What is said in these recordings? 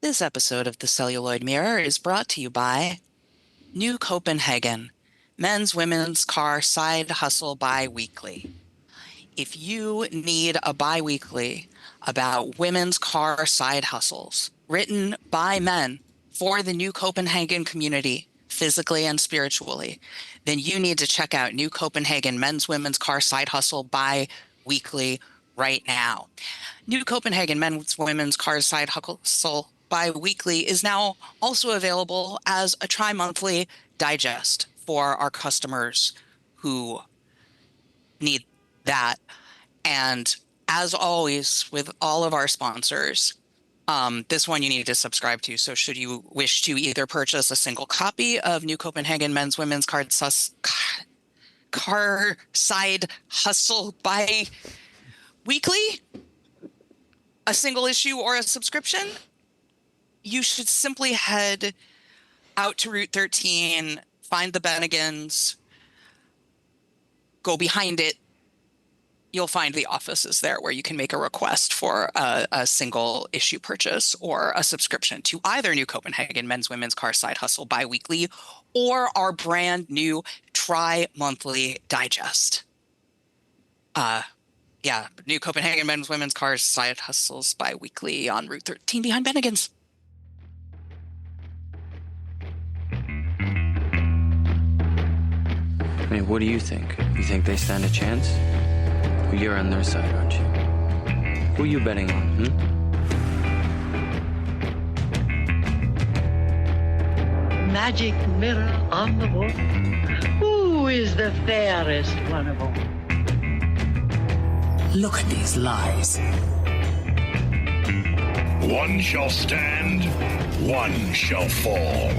This episode of the Celluloid Mirror is brought to you by New Copenhagen, men's women's car side hustle bi-weekly. If you need a bi-weekly about women's car side hustles, written by men for the New Copenhagen community, physically and spiritually, then you need to check out New Copenhagen men's women's car side hustle bi-weekly right now. New Copenhagen men's women's car side hustle bi-weekly is now also available as a tri-monthly digest for our customers who need that. And as always, with all of our sponsors, this one you need to subscribe to. So should you wish to either purchase a single copy of New Copenhagen men's women's car side hustle bi-weekly, a single issue or a subscription, you should simply head out to Route 13, find the Bennigans, go behind it. You'll find the offices there where you can make a request for a single issue purchase or a subscription to either New Copenhagen men's women's car side hustle bi-weekly or our brand new tri-monthly digest. New Copenhagen men's women's car side hustles bi-weekly on Route 13 behind Bennigan's. I mean, what do you think? You think they stand a chance? Well, you're on their side, aren't you? Who are you betting on, Magic mirror on the wall. Who is the fairest one of all? Look at these lies. One shall stand, one shall fall.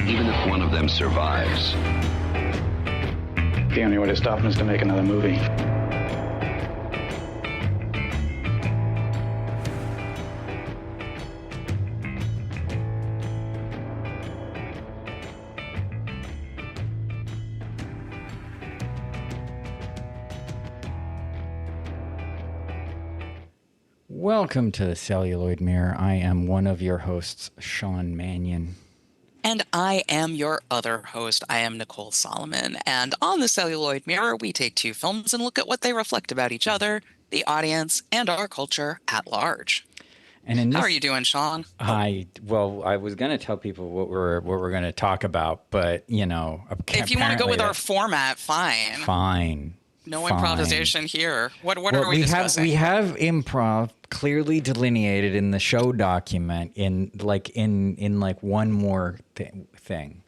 Even if one of them survives, the only way to stop him is to make another movie. Welcome to the Celluloid Mirror. I am one of your hosts, Sean Mannion. And I am your other host. I am Nicole Solomon. And on the Celluloid Mirror, we take two films and look at what they reflect about each other, the audience, and our culture at large. And how are you doing, Sean? I was going to tell people what we're going to talk about, but if you want to go with our format, fine. Fine. No improvisation here. What are we discussing? We have improv clearly delineated in the show document in one more thing,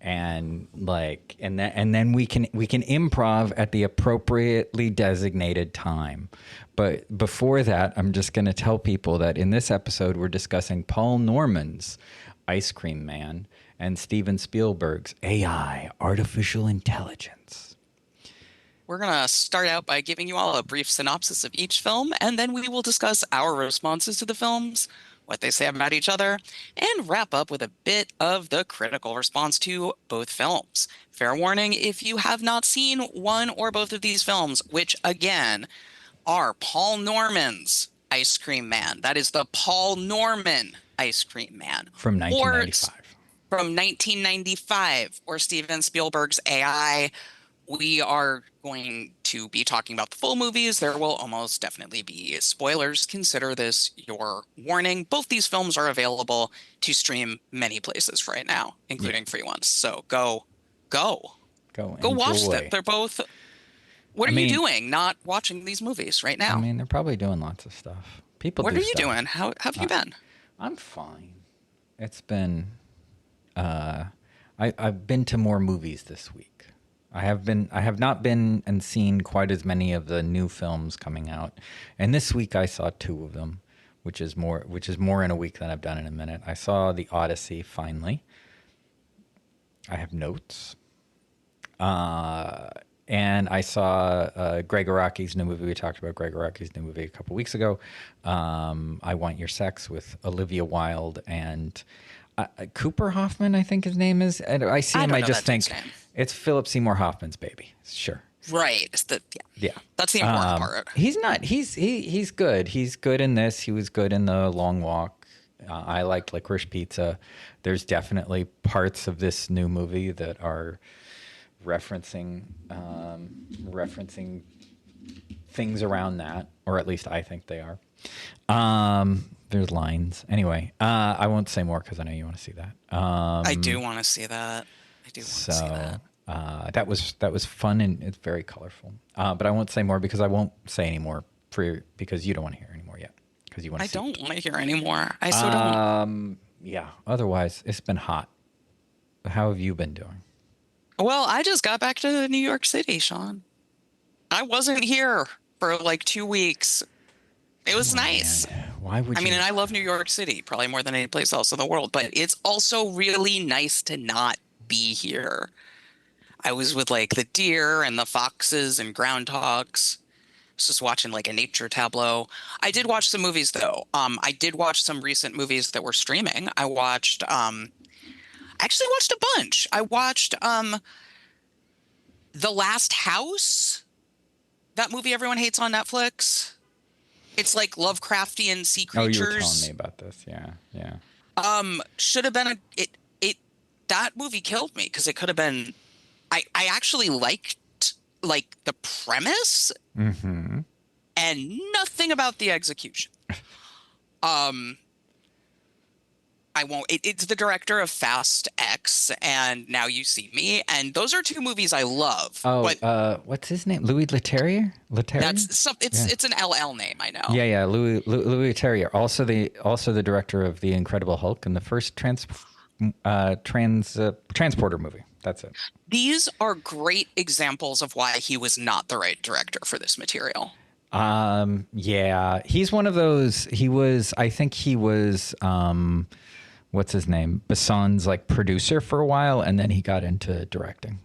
and then we can improv at the appropriately designated time. But before that, I'm just going to tell people that in this episode we're discussing Paul Norman's Ice Cream Man and Steven Spielberg's AI, Artificial Intelligence. We're going to start out by giving you all a brief synopsis of each film, and then we will discuss our responses to the films, what they say about each other, and wrap up with a bit of the critical response to both films. Fair warning, if you have not seen one or both of these films, which again are Paul Norman's Ice Cream Man. That is the Paul Norman Ice Cream Man. From 1995. Or Steven Spielberg's AI. We are going to be talking about the full movies. There will almost definitely be spoilers. Consider this your warning. Both these films are available to stream many places right now, including free ones. So go watch them. They're both. What are you doing not watching these movies right now? I mean, they're probably doing lots of stuff. What are you doing? How have you been? I'm fine. It's been I've been to more movies this week. I have not been and seen quite as many of the new films coming out. And this week I saw two of them, which is more in a week than I've done in a minute. I saw The Odyssey finally. I have notes. And I saw Greg Araki's new movie. We talked about Greg Araki's new movie a couple weeks ago. I Want Your Sex with Olivia Wilde and Cooper Hoffman, I think his name is. And I see him, I just think it's Philip Seymour Hoffman's baby. Sure. Right. Yeah. That's the important part. He's not. He's good. He's good in this. He was good in The Long Walk. I liked Licorice Pizza. There's definitely parts of this new movie that are referencing things around that, or at least I think they are. There's lines. Anyway, I won't say more because I know you want to see that. I do want to see that. I do want to see that. That was fun and it's very colorful. But I won't say more because I won't say any more because you don't want to hear any more yet. Because you want to. I don't want to hear anymore. I so don't. Yeah. Otherwise, it's been hot. How have you been doing? Well, I just got back to New York City, Sean. I wasn't here for like 2 weeks. It was nice. Man. Why would you? I mean, and I love New York City probably more than any place else in the world, but it's also really nice to not be here. I was with like the deer and the foxes and groundhogs. I was just watching like a nature tableau. I did watch some movies though. I did watch some recent movies that were streaming. I actually watched a bunch. I watched The Last House, that movie everyone hates on Netflix. It's like Lovecraftian sea creatures. Oh, you were telling me about this. Yeah. Should have been that movie killed me because it could have been. I actually liked like the premise and nothing about the execution. I won't. It's the director of Fast X and Now You See Me, and those are two movies I love. Oh, but what's his name? Louis Leterrier? It's an LL name, I know. Yeah. Louis Leterrier, also the director of The Incredible Hulk and the first Transporter movie. That's it. These are great examples of why he was not the right director for this material. Yeah, he's one of those. I think he was. What's his name? Basson's like producer for a while, and then he got into directing.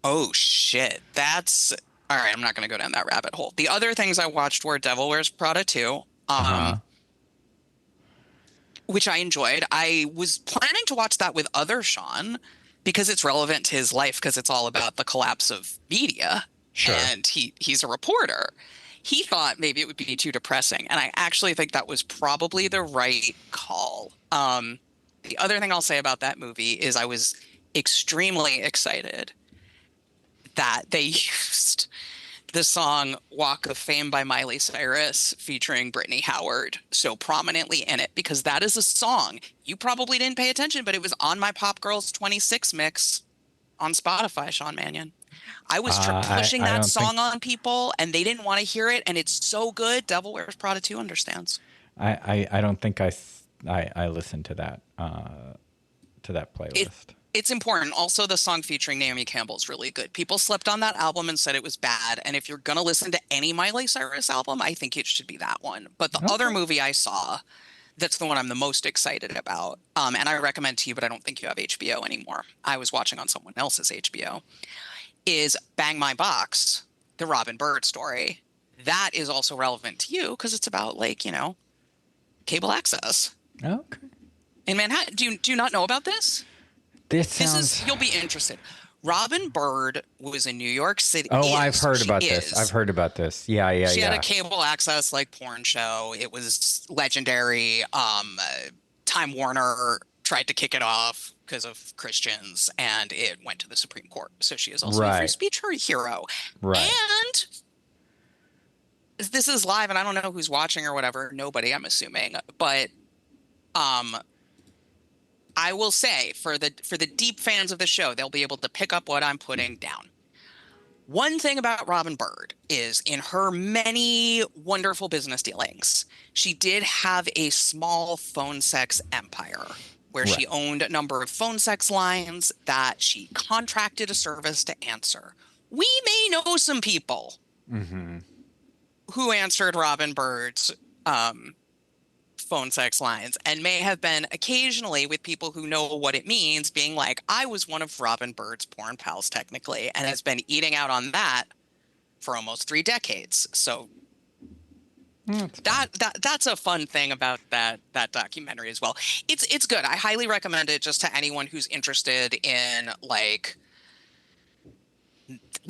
Oh shit, that's all right. I'm not going to go down that rabbit hole. The other things I watched were Devil Wears Prada 2, which I enjoyed. I was planning to watch that with other Sean because it's relevant to his life because it's all about the collapse of media. Sure. And he's a reporter. He thought maybe it would be too depressing, and I actually think that was probably the right call. The other thing I'll say about that movie is I was extremely excited that they used the song Walk of Fame by Miley Cyrus featuring Brittany Howard so prominently in it, because that is a song you probably didn't pay attention, but it was on my Pop Girls 26 mix on Spotify, Sean Mannion. I was pushing that song on people and they didn't want to hear it, and it's so good. Devil Wears Prada 2 understands. I don't think I listened to that playlist. It's important. Also, the song featuring Naomi Campbell is really good. People slept on that album and said it was bad. And if you're going to listen to any Miley Cyrus album, I think it should be that one. But the other movie I saw, that's the one I'm the most excited about. And I recommend to you, but I don't think you have HBO anymore. I was watching on someone else's HBO, is Bang My Box, the Robin Bird story. That is also relevant to you because it's about cable access. Okay. In Manhattan. Do you not know about this? You'll be interested. Robin Bird was in New York City. Oh, I've heard about this. Yeah. She had a cable access porn show. It was legendary. Time Warner tried to kick it off because of Christians, and it went to the Supreme Court. So she is also a free speech hero. Right. And this is live, and I don't know who's watching or whatever. Nobody, I'm assuming. But I will say for the deep fans of the show, they'll be able to pick up what I'm putting down. One thing about Robin Bird is in her many wonderful business dealings, she did have a small phone sex empire where she owned a number of phone sex lines that she contracted a service to answer. We may know some people who answered Robin Bird's phone sex lines, and may have been occasionally with people who know what it means being like, I was one of Robin Bird's porn pals technically, and has been eating out on that for almost 3 decades. So that's a fun thing about that documentary as well. It's good. I highly recommend it just to anyone who's interested in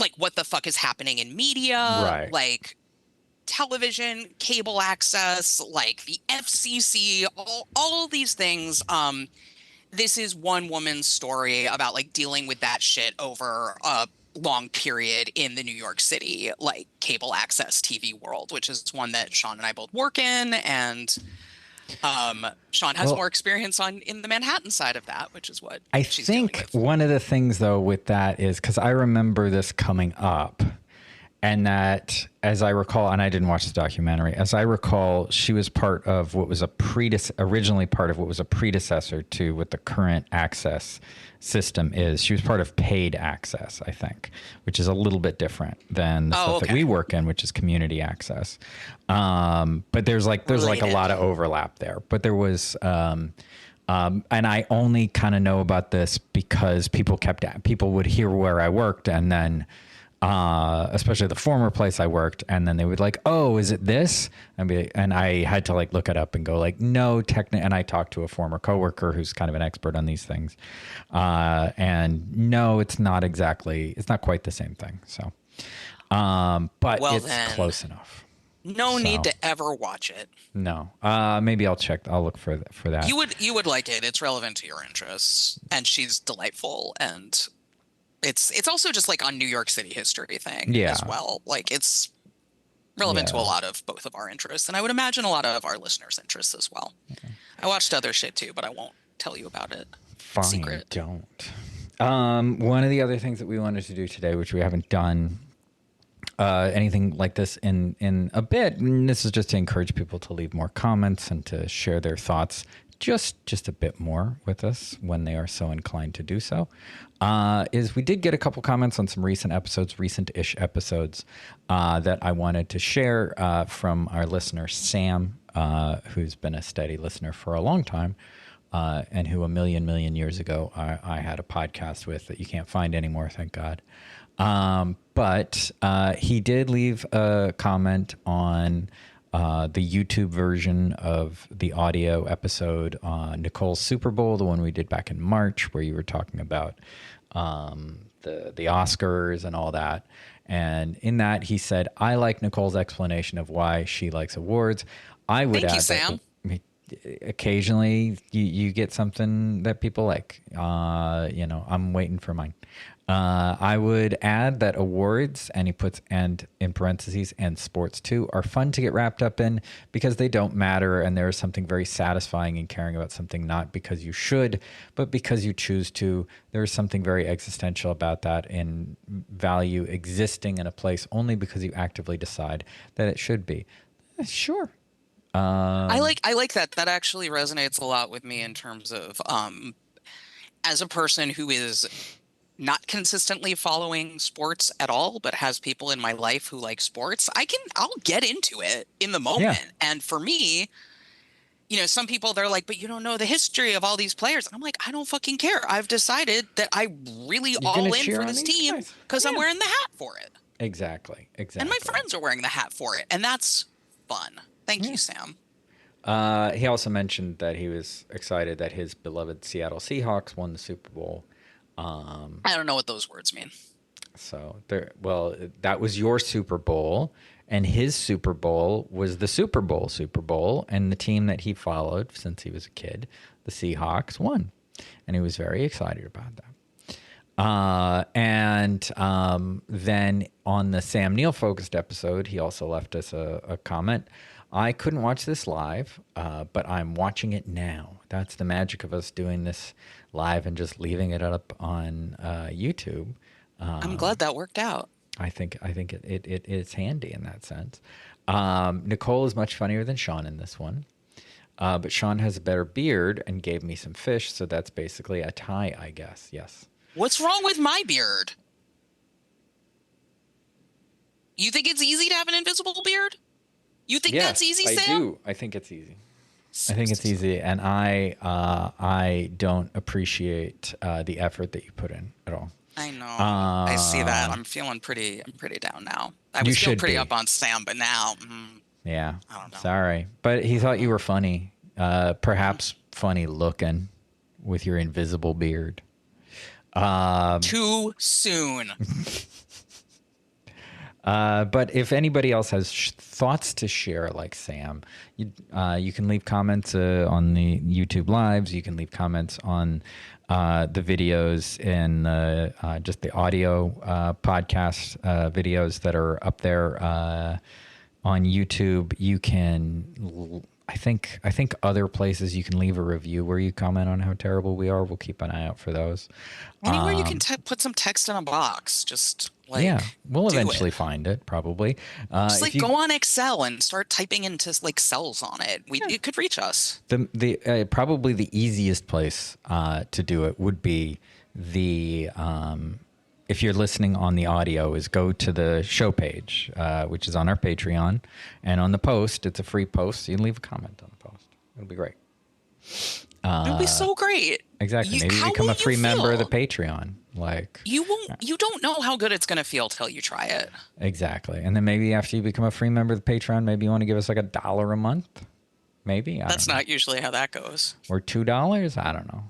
like what the fuck is happening in media, Right. like television, cable access, like the FCC, all these things. This is one woman's story about like dealing with that shit over a long period in the New York City, like cable access TV world, which is one that Sean and I both work in. And Sean has more experience in the Manhattan side of that, which is what I she's dealing think with. one of the things, though, with that is because I remember this coming up, and that, as I recall, and I didn't watch the documentary, as I recall, she was part of what was originally part of what was a predecessor to what the current access system is. She was part of paid access, I think, which is a little bit different than the stuff that we work in, which is community access. But there's like a lot of overlap there. But there was, and I only kind of know about this because people would hear where I worked, and then, especially the former place I worked, and then they would like, oh, is it this? And I had to like look it up and go like, no, and I talked to a former coworker who's kind of an expert on these things. And no, it's not quite the same thing. So, but it's close enough. No need to ever watch it. No. Maybe I'll check. I'll look for that. You would like it. It's relevant to your interests, and she's delightful, and it's also just like on New York City history thing as well. Like it's relevant to a lot of both of our interests, and I would imagine a lot of our listeners' interests as well. Okay. I watched other shit too, but I won't tell you about it. Fine, secret. Don't. One of the other things that we wanted to do today, which we haven't done anything like this in a bit, and this is just to encourage people to leave more comments and to share their thoughts just a bit more with us when they are so inclined to do so, is we did get a couple comments on some recent-ish episodes that I wanted to share from our listener, Sam, who's been a steady listener for a long time, and who a million years ago I had a podcast with that you can't find anymore, thank God. But he did leave a comment on the YouTube version of the audio episode on Nicole's Super Bowl, the one we did back in March, where you were talking about the Oscars and all that. And in that, he said, I like Nicole's explanation of why she likes awards. I would add Sam. Occasionally you get something that people like. I'm waiting for mine. I would add that awards, and he puts and in parentheses, and sports too, are fun to get wrapped up in because they don't matter, and there is something very satisfying in caring about something not because you should, but because you choose to. There is something very existential about that, in value existing in a place only because you actively decide that it should be. Sure. I like that. That actually resonates a lot with me in terms of as a person who is not consistently following sports at all, but has people in my life who like sports, I'll get into it in the moment. Yeah. And for me, some people, they're like, but you don't know the history of all these players. And I'm like, I don't fucking care. I've decided that I really all in for this team because I'm wearing the hat for it. Exactly. And my friends are wearing the hat for it. And that's fun. Thank you, Sam. He also mentioned that he was excited that his beloved Seattle Seahawks won the Super Bowl. I don't know what those words mean. So that was your Super Bowl, and his Super Bowl was the Super Bowl, and the team that he followed since he was a kid, the Seahawks, won, and he was very excited about that. Then on the Sam Neill focused episode, he also left us a comment. I couldn't watch this live, but I'm watching it now. That's the magic of us doing this live and just leaving it up on YouTube. I'm glad that worked out. I think it's handy in that sense. Nicole is much funnier than Sean in this one, but Sean has a better beard and gave me some fish, so that's basically a tie, I guess. Yes. What's wrong with my beard? You think it's easy to have an invisible beard? You think that's easy, Sam? I do. I think it's easy. I think it's easy, and I don't appreciate the effort that you put in at all. I know. I see that. I'm pretty down now. I was feeling pretty up on Sam, but now, yeah. I don't know. Sorry, but he thought you were funny. Perhaps funny looking with your invisible beard. Too soon. But if anybody else has thoughts to share, like Sam, you can leave comments on the YouTube lives. You can leave comments on the videos and just the audio podcast videos that are up there on YouTube. You can, I think other places you can leave a review where you comment on how terrible we are. We'll keep an eye out for those. Anywhere you can put some text in a box, just like yeah, we'll eventually find it probably. Just like go on Excel and start typing into like cells on it. It could reach us. The probably the easiest place to do it would be the if you're listening on the audio, is go to the show page, which is on our Patreon, and on the post, it's a free post. So you can leave a comment on the post. It'll be great. It'll be so great. Exactly. Maybe you become a free member of the Patreon. Like you won't. You don't know how good it's going to feel till you try it. Exactly. And then maybe after you become a free member of the Patreon, maybe you want to give us like $1 a month. Maybe. That's not usually how that goes. Or $2. I don't know.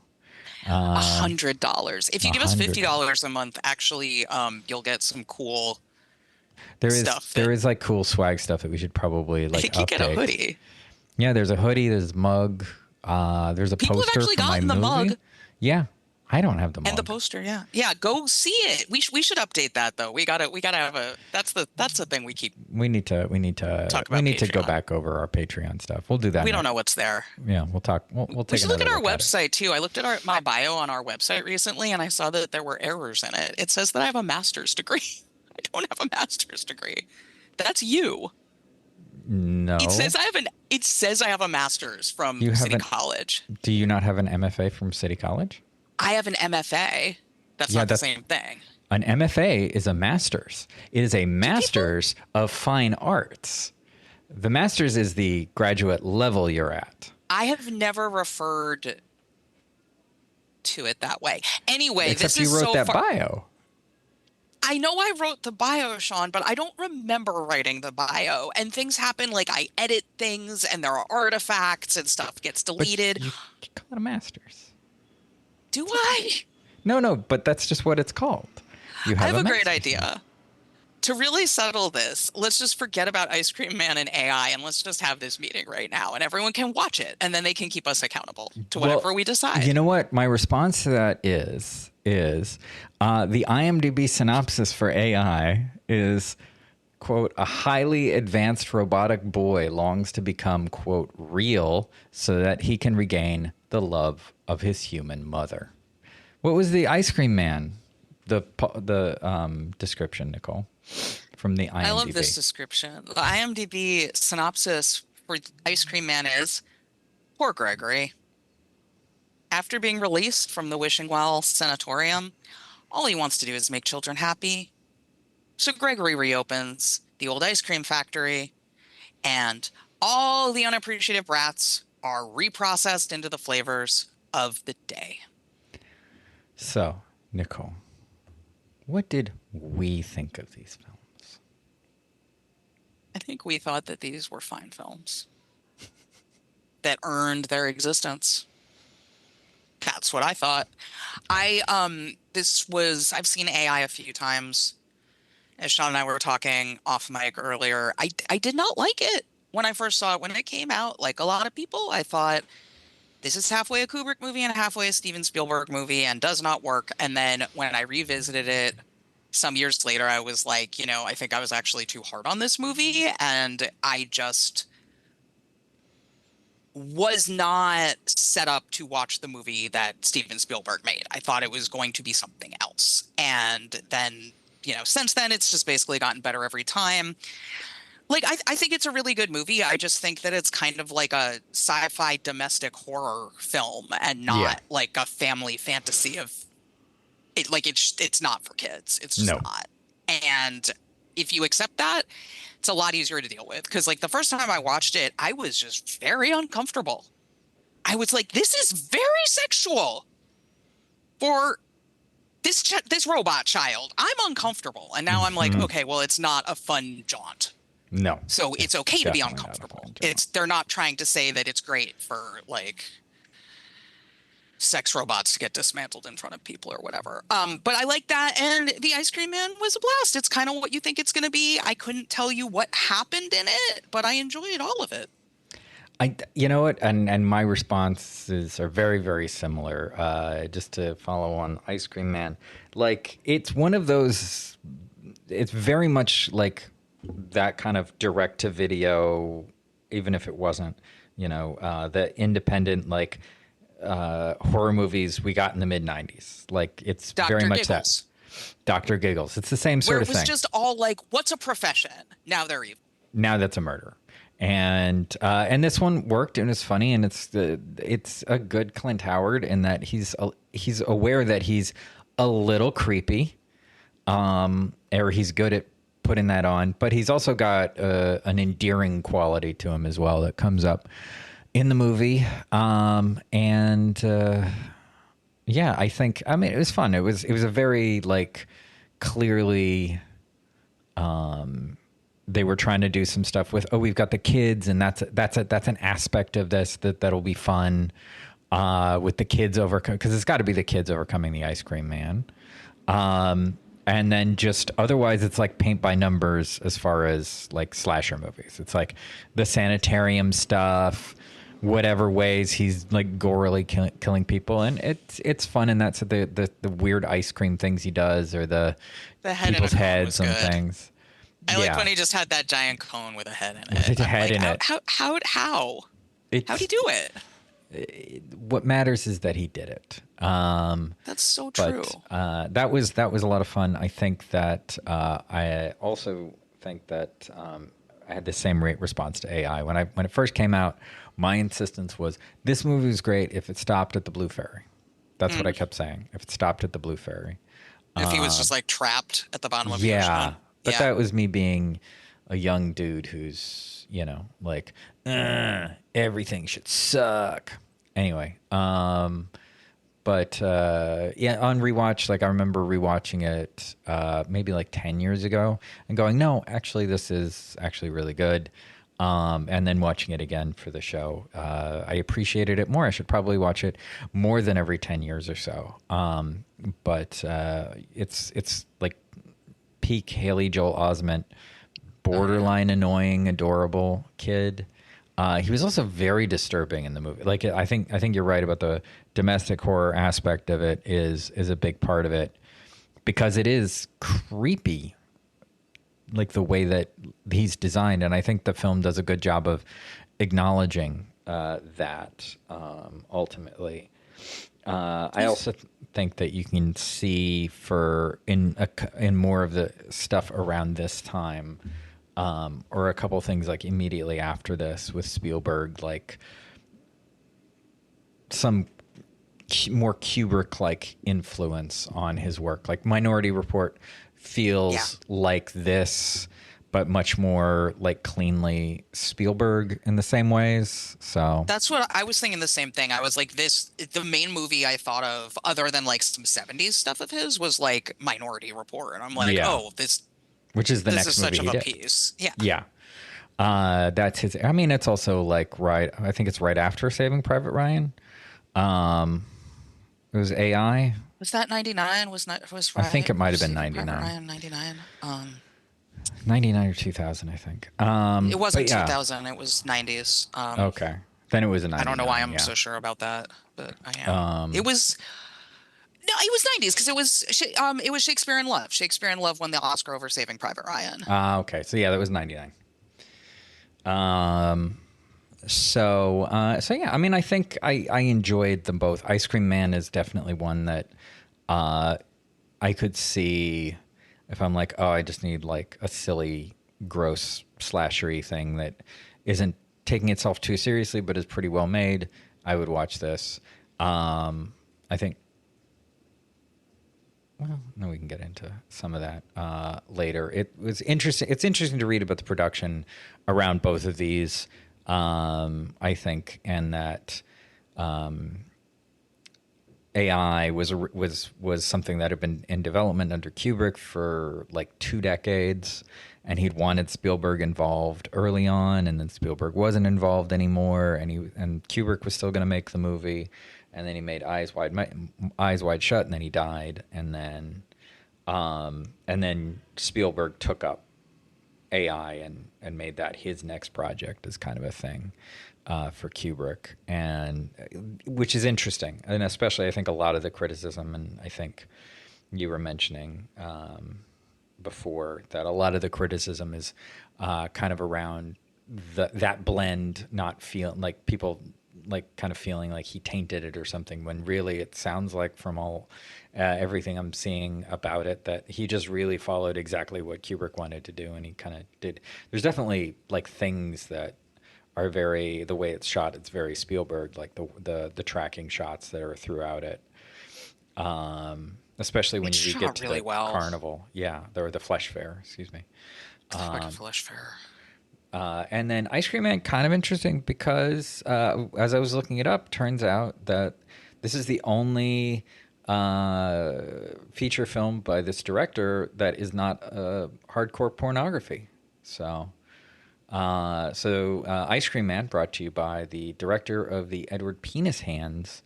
$100. If you give us $50 a month, actually, you'll get some cool stuff. There is like cool swag stuff that we should probably like. I think you get a hoodie. Yeah, there's a hoodie. There's a mug. There's a People poster have actually for my gotten the movie. mug. Yeah, I don't have the mug. And the poster. Yeah. Go see it. We should update that though. We gotta have a. That's the thing we keep. We need to talk about. We need to go back over our Patreon stuff. We'll do that. We don't know what's there. Yeah, we'll talk. We'll take. We should look at our website too. I looked at my bio on our website recently, and I saw that there were errors in it. It says that I have a master's degree. I don't have a master's degree. That's you. No. It says I have a master's from City College. Do you not have an MFA from City College? I have an MFA. That's not the same thing. An MFA is a master's. It is a master's of fine arts. The master's is the graduate level you're at. I have never referred to it that way. Anyway, except this is you wrote so that far. bio. I know I wrote the bio, Sean, but I don't remember writing the bio. And things happen, like I edit things and there are artifacts and stuff gets deleted. But you call it a master's. Do I? No, but that's just what it's called. You have I have a great idea. To really settle this, let's just forget about Ice Cream Man and AI and let's just have this meeting right now and everyone can watch it and then they can keep us accountable to whatever we decide. You know what? My response to that is the IMDb synopsis for AI is, quote, a highly advanced robotic boy longs to become, quote, real so that he can regain the love of his human mother. What was the Ice Cream Man? The description, Nicole, from the IMDb. I love this description. The IMDb synopsis for Ice Cream Man is, poor Gregory. After being released from the Wishing Well Sanatorium, all he wants to do is make children happy. So Gregory reopens the old ice cream factory, and all the unappreciative brats are reprocessed into the flavors of the day. So, Nicole, what did we think of these films? I think we thought that these were fine films that earned their existence. That's what I thought. I've seen AI a few times. As Sean and I were talking off mic earlier, I did not like it when I first saw it. When it came out, like a lot of people, I thought, this is halfway a Kubrick movie and halfway a Steven Spielberg movie and does not work. And then when I revisited it some years later, I was like, I think I was actually too hard on this movie. And I just was not set up to watch the movie that Steven Spielberg made. I thought it was going to be something else. And then, since then, it's just basically gotten better every time. Like, I think it's a really good movie. I just think that it's kind of like a sci-fi domestic horror film and not like a family fantasy of it. Like, it's not for kids. It's just not. And if you accept that, it's a lot easier to deal with. Because, like, the first time I watched it, I was just very uncomfortable. I was like, this is very sexual for this robot child. I'm uncomfortable. And now I'm like, okay, well, it's not a fun jaunt. No. So it's okay to be uncomfortable. They're not trying to say that it's great for, like, sex robots get dismantled in front of people or whatever. But I like that. And The Ice Cream Man was a blast. It's kind of what you think it's going to be. I couldn't tell you what happened in it, but I enjoyed all of it. You know what? And my responses are very, very similar. Just to follow on Ice Cream Man. Like, it's one of those, it's very much like that kind of direct to video, even if it wasn't, the independent, like, horror movies we got in the mid 90s. Like, it's Dr. very much Giggles. that. Dr. Giggles. It's the same sort Where of it was thing. just all like, what's a profession? Now they're evil. Now that's a murder. And this one worked and it's funny, and it's a good Clint Howard in that he's aware that he's a little creepy, or he's good at putting that on, but he's also got an endearing quality to him as well that comes up in the movie. Yeah, I mean, it was fun. It was a very, like, clearly, they were trying to do some stuff with, we've got the kids, and that's an aspect of this that'll be fun, with the kids because it's got to be the kids overcoming the Ice Cream Man. And then just otherwise, it's like paint by numbers as far as like slasher movies. It's like the sanitarium stuff, whatever ways he's like gorily killing people, and it's fun. And that's the weird ice cream things he does, or the head people's heads and things. I like when he just had that giant cone with a head in it. A head in it. How'd he do it? What matters is that he did it. That's so true. But that was a lot of fun. I think that I also think that I had the same response to AI when it first came out. My insistence was this movie was great if it stopped at the Blue Fairy. That's what I kept saying. If it stopped at the Blue Fairy. If he was just like trapped at the bottom of the ocean. But that was me being a young dude who's, like, everything should suck. Anyway, on rewatch, like, I remember rewatching it maybe like 10 years ago and going, no, actually, this is actually really good. And then watching it again for the show, I appreciated it more. I should probably watch it more than every 10 years or so. But it's like peak Haley Joel Osment, borderline annoying, adorable kid. He was also very disturbing in the movie. Like, I think you're right about the domestic horror aspect of it is a big part of it, because it is creepy, like the way that he's designed. And I think the film does a good job of acknowledging that ultimately. I also think that you can see in more of the stuff around this time, or a couple things like immediately after this with Spielberg, like some more Kubrick-like influence on his work. Like Minority Report feels like this, but much more like cleanly Spielberg in the same ways. So that's what I was thinking. The same thing. I was like, the main movie I thought of other than like some 70s stuff of his was like Minority Report. And I'm like, which is the next is movie such he of a did. piece. Yeah. Yeah. That's his. I mean, it's also like I think it's right after Saving Private Ryan. It was AI. Was that 99? Was I think it might have been 99. Ryan 99. 99 or 2000, I think. It wasn't 2000. It was 90s. Okay. Then it was a 99. I don't know why I'm so sure about that, but I am. It was 90s because it was Shakespeare in Love. Shakespeare in Love won the Oscar over Saving Private Ryan. Okay. So yeah, that was 99. So yeah, I mean, I think I enjoyed them both. Ice Cream Man is definitely one that I could see if I'm like, I just need like a silly, gross slashery thing that isn't taking itself too seriously but is pretty well made. I would watch this. I think. Well, no, we can get into some of that later. It was interesting. It's interesting to read about the production around both of these. I think, and that AI was something that had been in development under Kubrick for like 2 decades, and he'd wanted Spielberg involved early on, and then Spielberg wasn't involved anymore, and Kubrick was still going to make the movie, and then he made Eyes Wide Shut, and then he died, and then Spielberg took up AI and made that his next project as kind of a thing for Kubrick, and which is interesting, and especially I think a lot of the criticism, and I think you were mentioning before that a lot of the criticism is kind of around that blend not feeling like people like kind of feeling like he tainted it or something, when really it sounds like from all everything I'm seeing about it that he just really followed exactly what Kubrick wanted to do, and he kind of did. There's definitely like things that are very, the way it's shot, it's very Spielberg, like the tracking shots that are throughout it. Especially when It's you shot get to really the well. carnival, or the flesh fair, excuse me. Fucking flesh fair. And then Ice Cream Man, kind of interesting because as I was looking it up, turns out that this is the only feature film by this director that is not hardcore pornography. So Ice Cream Man, brought to you by the director of the Edward Penis Hands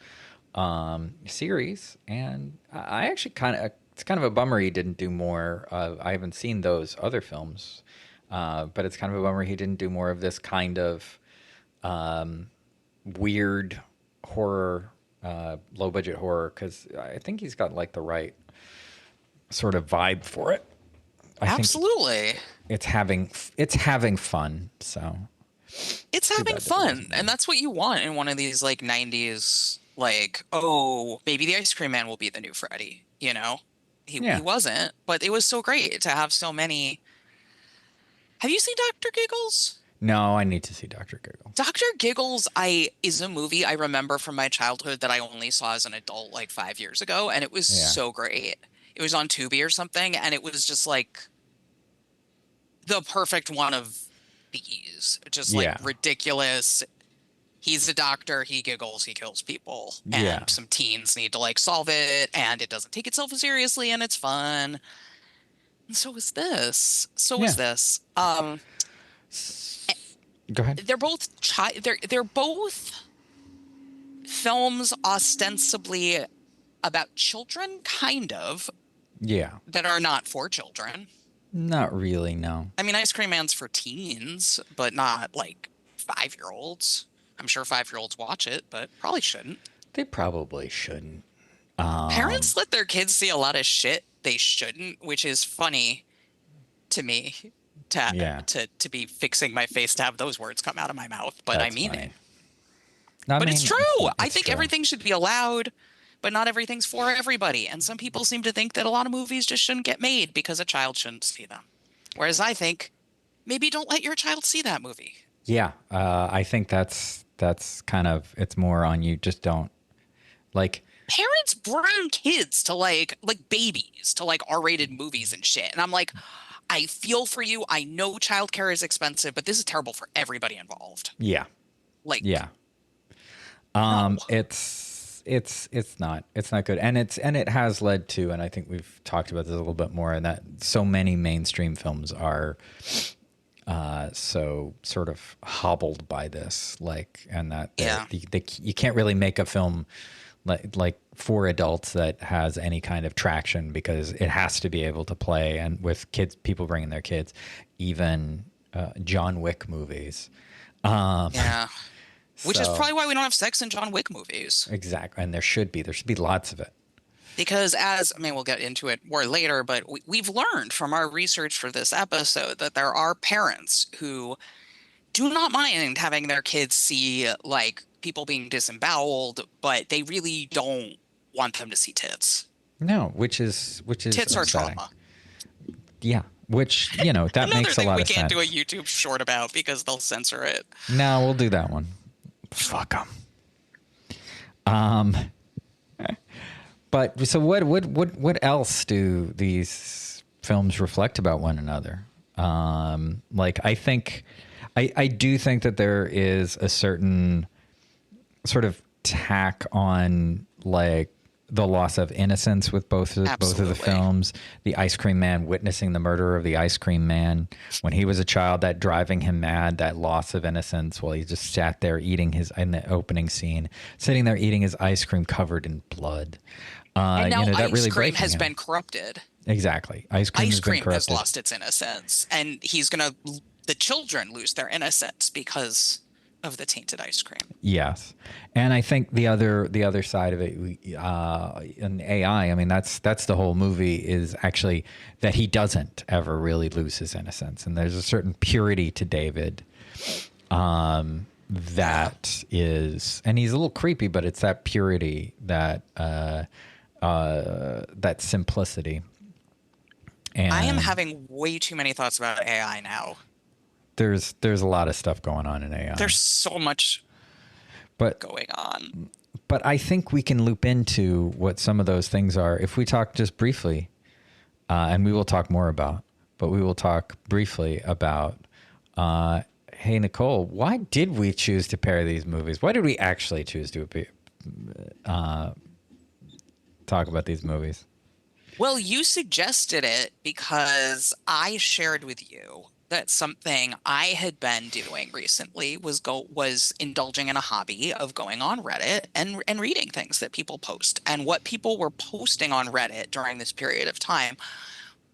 series, and I actually it's kind of a bummer he didn't do more. I haven't seen those other films. But it's kind of a bummer he didn't do more of this kind of weird horror, low-budget horror, because I think he's got like the right sort of vibe for it. Absolutely. It's having fun, so it's having fun, and that's what you want in one of these like 90s, like, oh, maybe the Ice Cream Man will be the new Freddy, you know? He wasn't, but it was so great to have so many. Have you seen Dr. Giggles? No, I need to see Dr. Giggles. Dr. Giggles is a movie I remember from my childhood that I only saw as an adult like 5 years ago, and it was so great. It was on Tubi or something, and it was just like the perfect one of these. Just like ridiculous. He's a doctor, he giggles, he kills people, and some teens need to like solve it, and it doesn't take itself seriously, and it's fun. And so is this. Is this. Go ahead. They're both they're both films ostensibly about children, kind of. Yeah. That are not for children. Not really, no. I mean, Ice Cream Man's for teens, but not like 5-year-olds. I'm sure 5-year-olds watch it, but probably shouldn't. They probably shouldn't. Parents let their kids see a lot of shit they shouldn't, which is funny to me to be fixing my face to have those words come out of my mouth, but I mean it. But it's true. I think everything should be allowed, but not everything's for everybody. And some people seem to think that a lot of movies just shouldn't get made because a child shouldn't see them. Whereas I think maybe don't let your child see that movie. Yeah, I think that's kind of, it's more on you. Just don't like. Parents bring kids to like babies to like R-rated movies and shit. And I'm like, I feel for you. I know childcare is expensive, but this is terrible for everybody involved. Yeah. Like, yeah. No. It's not good. And it has led to, and I think we've talked about this a little bit more, and that so many mainstream films are so sort of hobbled by this, like, and that you can't really make a film like for adults that has any kind of traction because it has to be able to play, and with kids, people bringing their kids, even John Wick movies. Which is probably why we don't have sex in John Wick movies. Exactly. And there should be lots of it. Because we'll get into it more later, but we've learned from our research for this episode that there are parents who do not mind having their kids see like people being disemboweled, but they really don't want them to see tits. No, which is tits are trauma. Yeah, which, that makes a lot of sense. We can't do a YouTube short about because they'll censor it. No, we'll do that one. Fuck them. But so what else do these films reflect about one another? Like, I do think that there is a certain sort of tack on like the loss of innocence with both of the Absolutely. films. The ice cream man witnessing the murder of the ice cream man when he was a child, that driving him mad, that loss of innocence while he just sat there eating in the opening scene, sitting there eating his ice cream covered in blood. And now that ice really cream breaking has him. been corrupted. Exactly. Ice cream Ice has been cream has corrupted. lost its innocence, and the children lose their innocence because of the tainted ice cream. Yes, and I think the other side of it, in AI, I mean, that's the whole movie, is actually that he doesn't ever really lose his innocence, and there's a certain purity to David, that is, and he's a little creepy, but it's that purity, that that simplicity. And I am having way too many thoughts about AI now. There's a lot of stuff going on in AI. There's so much but going on. But I think we can loop into what some of those things are if we talk just briefly, and we will talk more about. But we will talk briefly about. Hey Nicole, why did we choose to pair these movies? Why did we actually choose to talk about these movies? Well, you suggested it because I shared with you that something I had been doing recently was indulging in a hobby of going on Reddit and reading things that people post. And what people were posting on Reddit during this period of time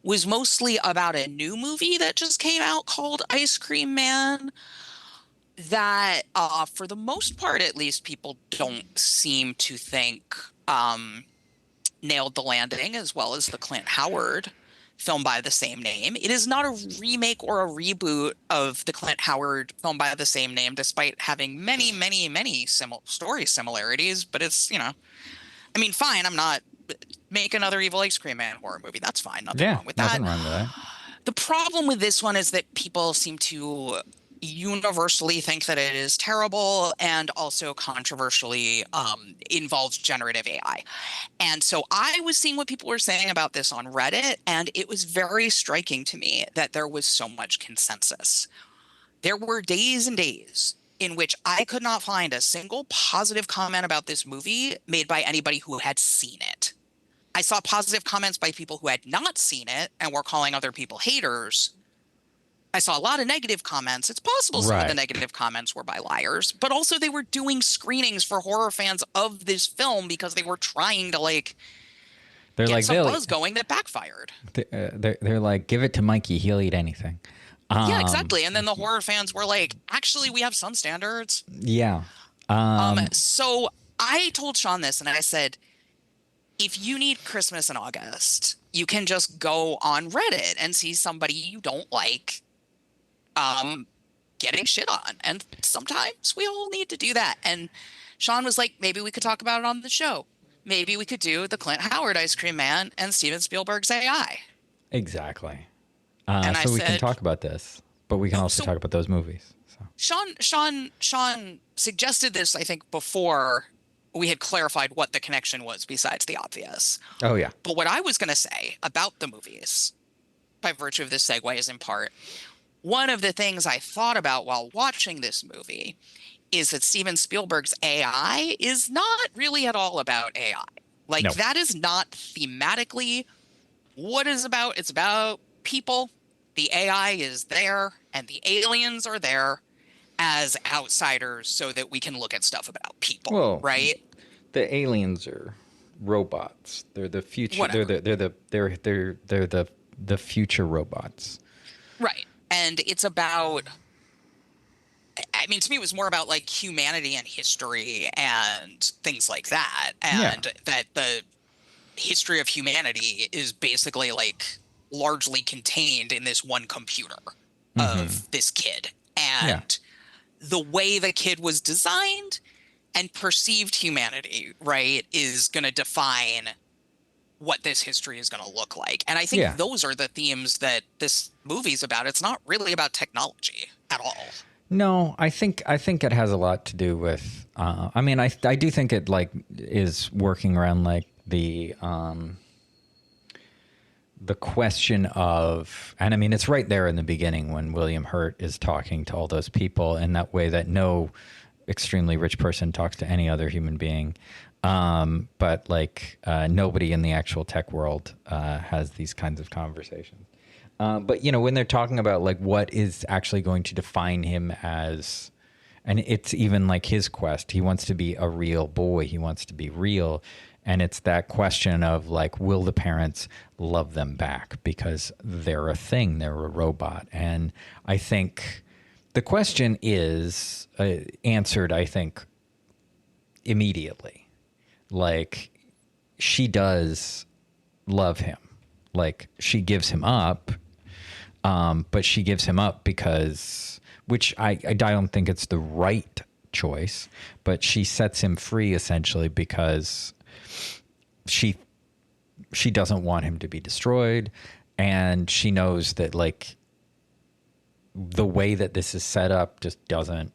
was mostly about a new movie that just came out called Ice Cream Man, that for the most part, at least, people don't seem to think nailed the landing as well as the Clint Howard film by the same name. It is not a remake or a reboot of the Clint Howard film by the same name, despite having many, many, many story similarities. But it's, I mean, fine, I'm not make another Evil Ice Cream Man horror movie. That's fine. Nothing wrong with that. Nothing wrong with that. The problem with this one is that people seem to universally think that it is terrible and also controversially involves generative AI. And so I was seeing what people were saying about this on Reddit, and it was very striking to me that there was so much consensus. There were days and days in which I could not find a single positive comment about this movie made by anybody who had seen it. I saw positive comments by people who had not seen it and were calling other people haters. I saw a lot of negative comments. It's possible some of the negative comments were by liars, but also they were doing screenings for horror fans of this film because they were trying to get some buzz going that backfired. They're like, give it to Mikey, he'll eat anything. Yeah, exactly. And then the horror fans were like, actually, we have some standards. Yeah. So I told Sean this, and I said, if you need Christmas in August, you can just go on Reddit and see somebody you don't like getting shit on. And sometimes we all need to do that. And Sean was like, maybe we could talk about it on the show. Maybe we could do the Clint Howard Ice Cream Man and Steven Spielberg's AI. Exactly. And so we can talk about this, but we can also talk about those movies. So. Sean suggested this, I think, before we had clarified what the connection was besides the obvious. Oh, yeah. But what I was going to say about the movies, by virtue of this segue, is in part, one of the things I thought about while watching this movie is that Steven Spielberg's AI is not really at all about AI. That is not thematically what it's about. It's about people. The AI is there, and the aliens are there as outsiders so that we can look at stuff about people, right? The aliens are robots. They're the future. Whatever. They're the future robots. Right. And it's about, I mean, to me, it was more about humanity and history and things like that. And that the history of humanity is basically largely contained in this one computer of this kid. And the way the kid was designed and perceived humanity, right, is going to define what this history is going to look like. And I think those are the themes that this movie's about. It's not really about technology at all. No, I think it has a lot to do with, I do think it is working around the question of, and I mean, it's right there in the beginning when William Hurt is talking to all those people in that way that extremely rich person talks to any other human being. But like nobody in the actual tech world has these kinds of conversations. But you know, when they're talking about like what is actually going to define him as, and it's even like his quest, he wants to be a real boy, he wants to be real. And it's that question of like, will the parents love them back because they're a thing, they're a robot? And I think the question is answered, I think, immediately. Like, she does love him. Like, she gives him up, but she gives him up because, which I don't think it's the right choice, but she sets him free essentially because she doesn't want him to be destroyed, and she knows that like the way that this is set up just doesn't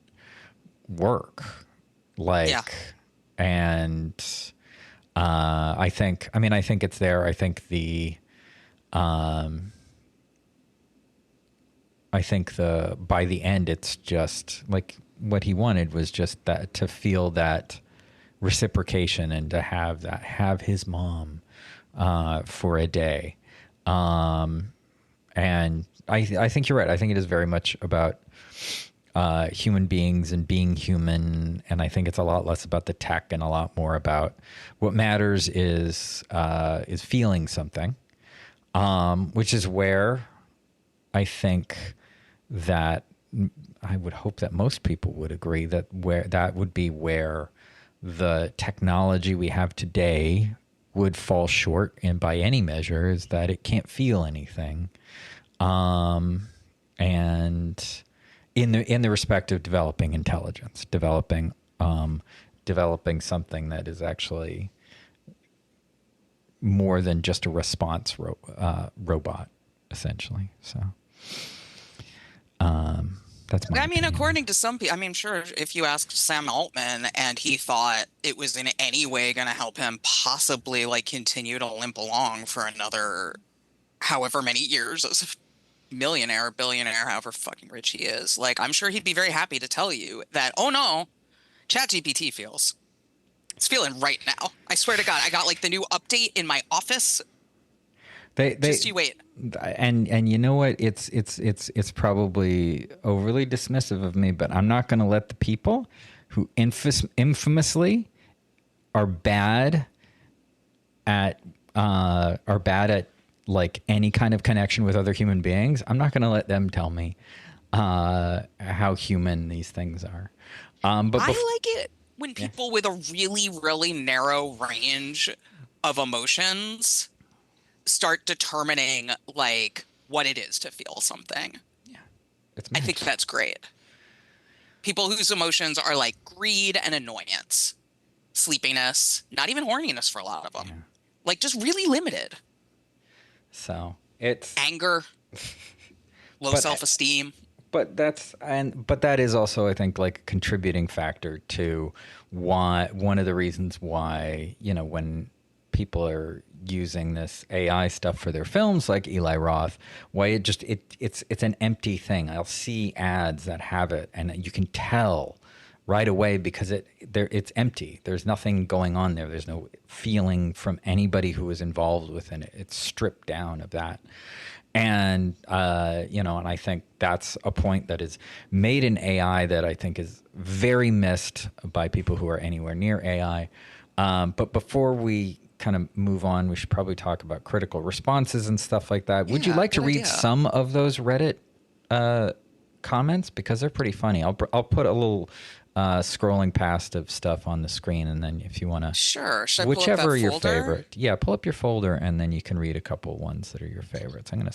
work. Like, yeah. And I think it's there. I think by the end, it's just like what he wanted was just that, to feel that reciprocation and to have his mom for a day. And I think you're right. I think it is very much about human beings and being human. And I think it's a lot less about the tech and a lot more about what matters is feeling something, which is where I think that I would hope that most people would agree that would be where the technology we have today would fall short, and by any measure, is that it can't feel anything. And in the respect of developing intelligence, developing something that is actually more than just a response robot, essentially. So, that's my opinion. According to some people, sure, if you asked Sam Altman and he thought it was in any way going to help him possibly like continue to limp along for another however many years as a millionaire, billionaire, however fucking rich he is, like, I'm sure he'd be very happy to tell you that, oh no, ChatGPT it's feeling right now. I swear to God, I got like the new update in my office. Just you wait. And you know what? It's probably overly dismissive of me, but I'm not going to let the people who infamously are bad at like any kind of connection with other human beings. I'm not going to let them tell me how human these things are. But I like it when people with a really, really narrow range of emotions start determining like what it is to feel something. Yeah, I think that's great. People whose emotions are like greed and annoyance, sleepiness, not even horniness for a lot of them, like just really limited. So it's anger, low self-esteem. But that is also, I think, like a contributing factor to why, one of the reasons why, you know, when people are using this AI stuff for their films, like Eli Roth, why it's an empty thing. I'll see ads that have it, and you can tell right away because it's empty. There's nothing going on there. There's no feeling from anybody who is involved within it. It's stripped down of that. And, and I think that's a point that is made in AI that I think is very missed by people who are anywhere near AI. But before we kind of move on, we should probably talk about critical responses and stuff like that. Would you like to read some of those Reddit comments? Because they're pretty funny. I'll put a little scrolling past of stuff on the screen, and then if you want to, sure, should I whichever pull up that your folder? favorite, pull up your folder, and then you can read a couple ones that are your favorites. I'm gonna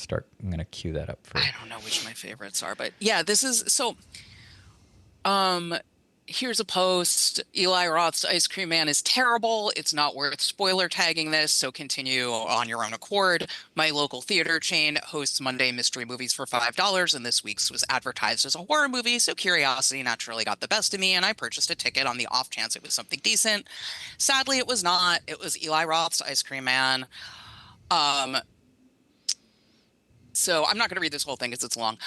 cue that up for. I don't know which my favorites are, but this is so. Here's a post. Eli Roth's Ice Cream Man is terrible. It's not worth spoiler tagging this, so continue on your own accord. My local theater chain hosts Monday mystery movies for $5, and this week's was advertised as a horror movie, so curiosity naturally got the best of me, and I purchased a ticket on the off chance it was something decent. Sadly, it was not. It was Eli Roth's Ice Cream Man. So I'm not going to read this whole thing because it's long.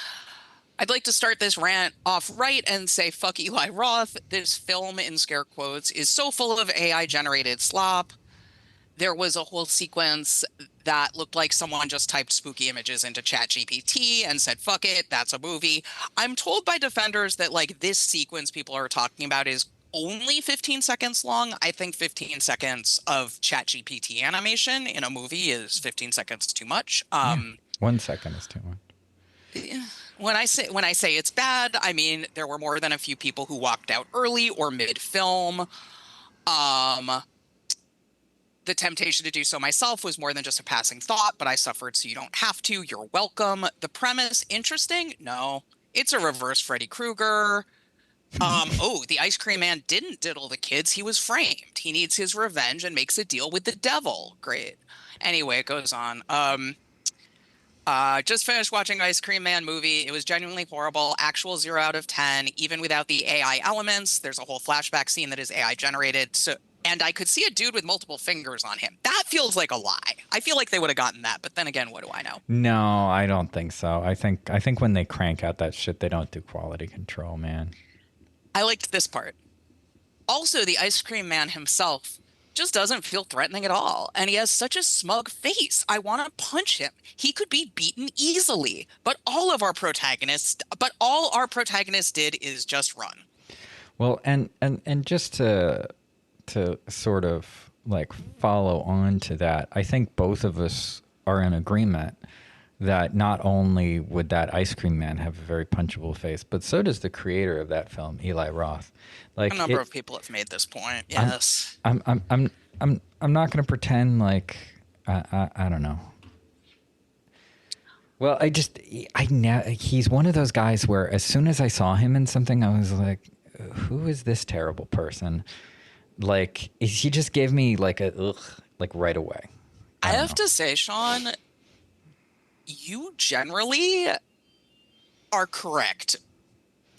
I'd like to start this rant off right and say, fuck Eli Roth. This film, in scare quotes, is so full of AI generated slop. There was a whole sequence that looked like someone just typed spooky images into ChatGPT and said, fuck it, that's a movie. I'm told by defenders that like this sequence people are talking about is only 15 seconds long. I think 15 seconds of ChatGPT animation in a movie is 15 seconds too much. 1 second is too much. When I say it's bad, I mean there were more than a few people who walked out early or mid-film. The temptation to do so myself was more than just a passing thought, but I suffered so you don't have to. You're welcome. The premise, interesting? No. It's a reverse Freddy Krueger. The ice cream man didn't diddle the kids. He was framed. He needs his revenge and makes a deal with the devil. Great. Anyway, it goes on. Just finished watching Ice Cream Man movie. It was genuinely horrible. Actual 0 out of 10, even without the AI elements. There's a whole flashback scene that is AI generated. And I could see a dude with multiple fingers on him. That feels like a lie. I feel like they would have gotten that, but then again, what do I know? No, I don't think so. I think when they crank out that shit, they don't do quality control, man. I liked this part. Also, the ice cream man himself just doesn't feel threatening at all. And he has such a smug face. I want to punch him. He could be beaten easily. But all our protagonists did is just run. Well, and just to sort of like follow on to that, I think both of us are in agreement that not only would that ice cream man have a very punchable face, but so does the creator of that film, Eli Roth. Like a number of people have made this point. Yes. I'm not going to pretend like I don't know. Well, he's one of those guys where as soon as I saw him in something, I was like, who is this terrible person? Like, he just gave me like a ugh, like right away. I have to say, Sean, you generally are correct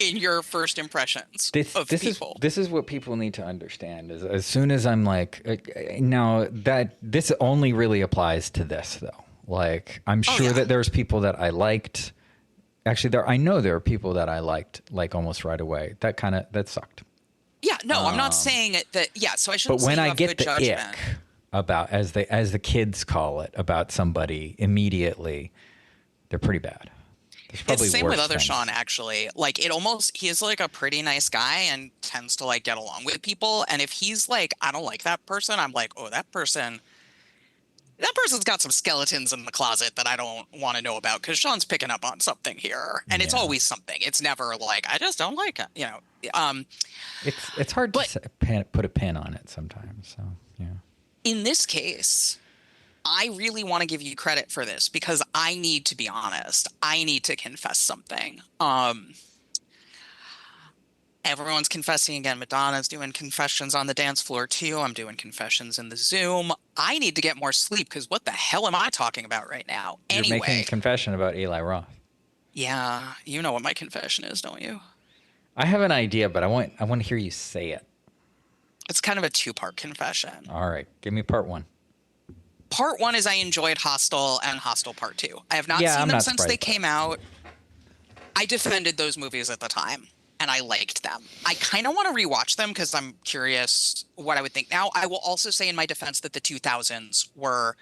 in your first impressions of people. This is what people need to understand. Is as soon as I'm like, now that this only really applies to this though. Like, I'm sure that there's people that I liked. Actually, I know there are people that I liked like almost right away. That sucked. Yeah, no, I'm not saying it that. Yeah, so I shouldn't. But when say I get the judgment. ick about, as the kids call it, about somebody immediately, they're pretty bad. It's the same with other Sean, actually. Like, he is like a pretty nice guy and tends to like get along with people. And if he's like, I don't like that person, I'm like, oh, that person's got some skeletons in the closet that I don't want to know about, because Sean's picking up on something here. And it's always something. It's never like, I just don't like it, you know. It's hard to put a pin on it sometimes. So, yeah. In this case, I really want to give you credit for this because I need to be honest. I need to confess something. Everyone's confessing again. Madonna's doing confessions on the dance floor too. I'm doing confessions in the Zoom. I need to get more sleep because what the hell am I talking about right now? Anyway. You're making a confession about Eli Roth. Yeah, you know what my confession is, don't you? I have an idea, but I want to hear you say it. It's kind of a two-part confession. All right, give me part one. Part one is I enjoyed Hostel and Hostel Part 2. I have not seen them since they came out. I defended those movies at the time, and I liked them. I kind of want to rewatch them because I'm curious what I would think now. I will also say in my defense that the 2000s were,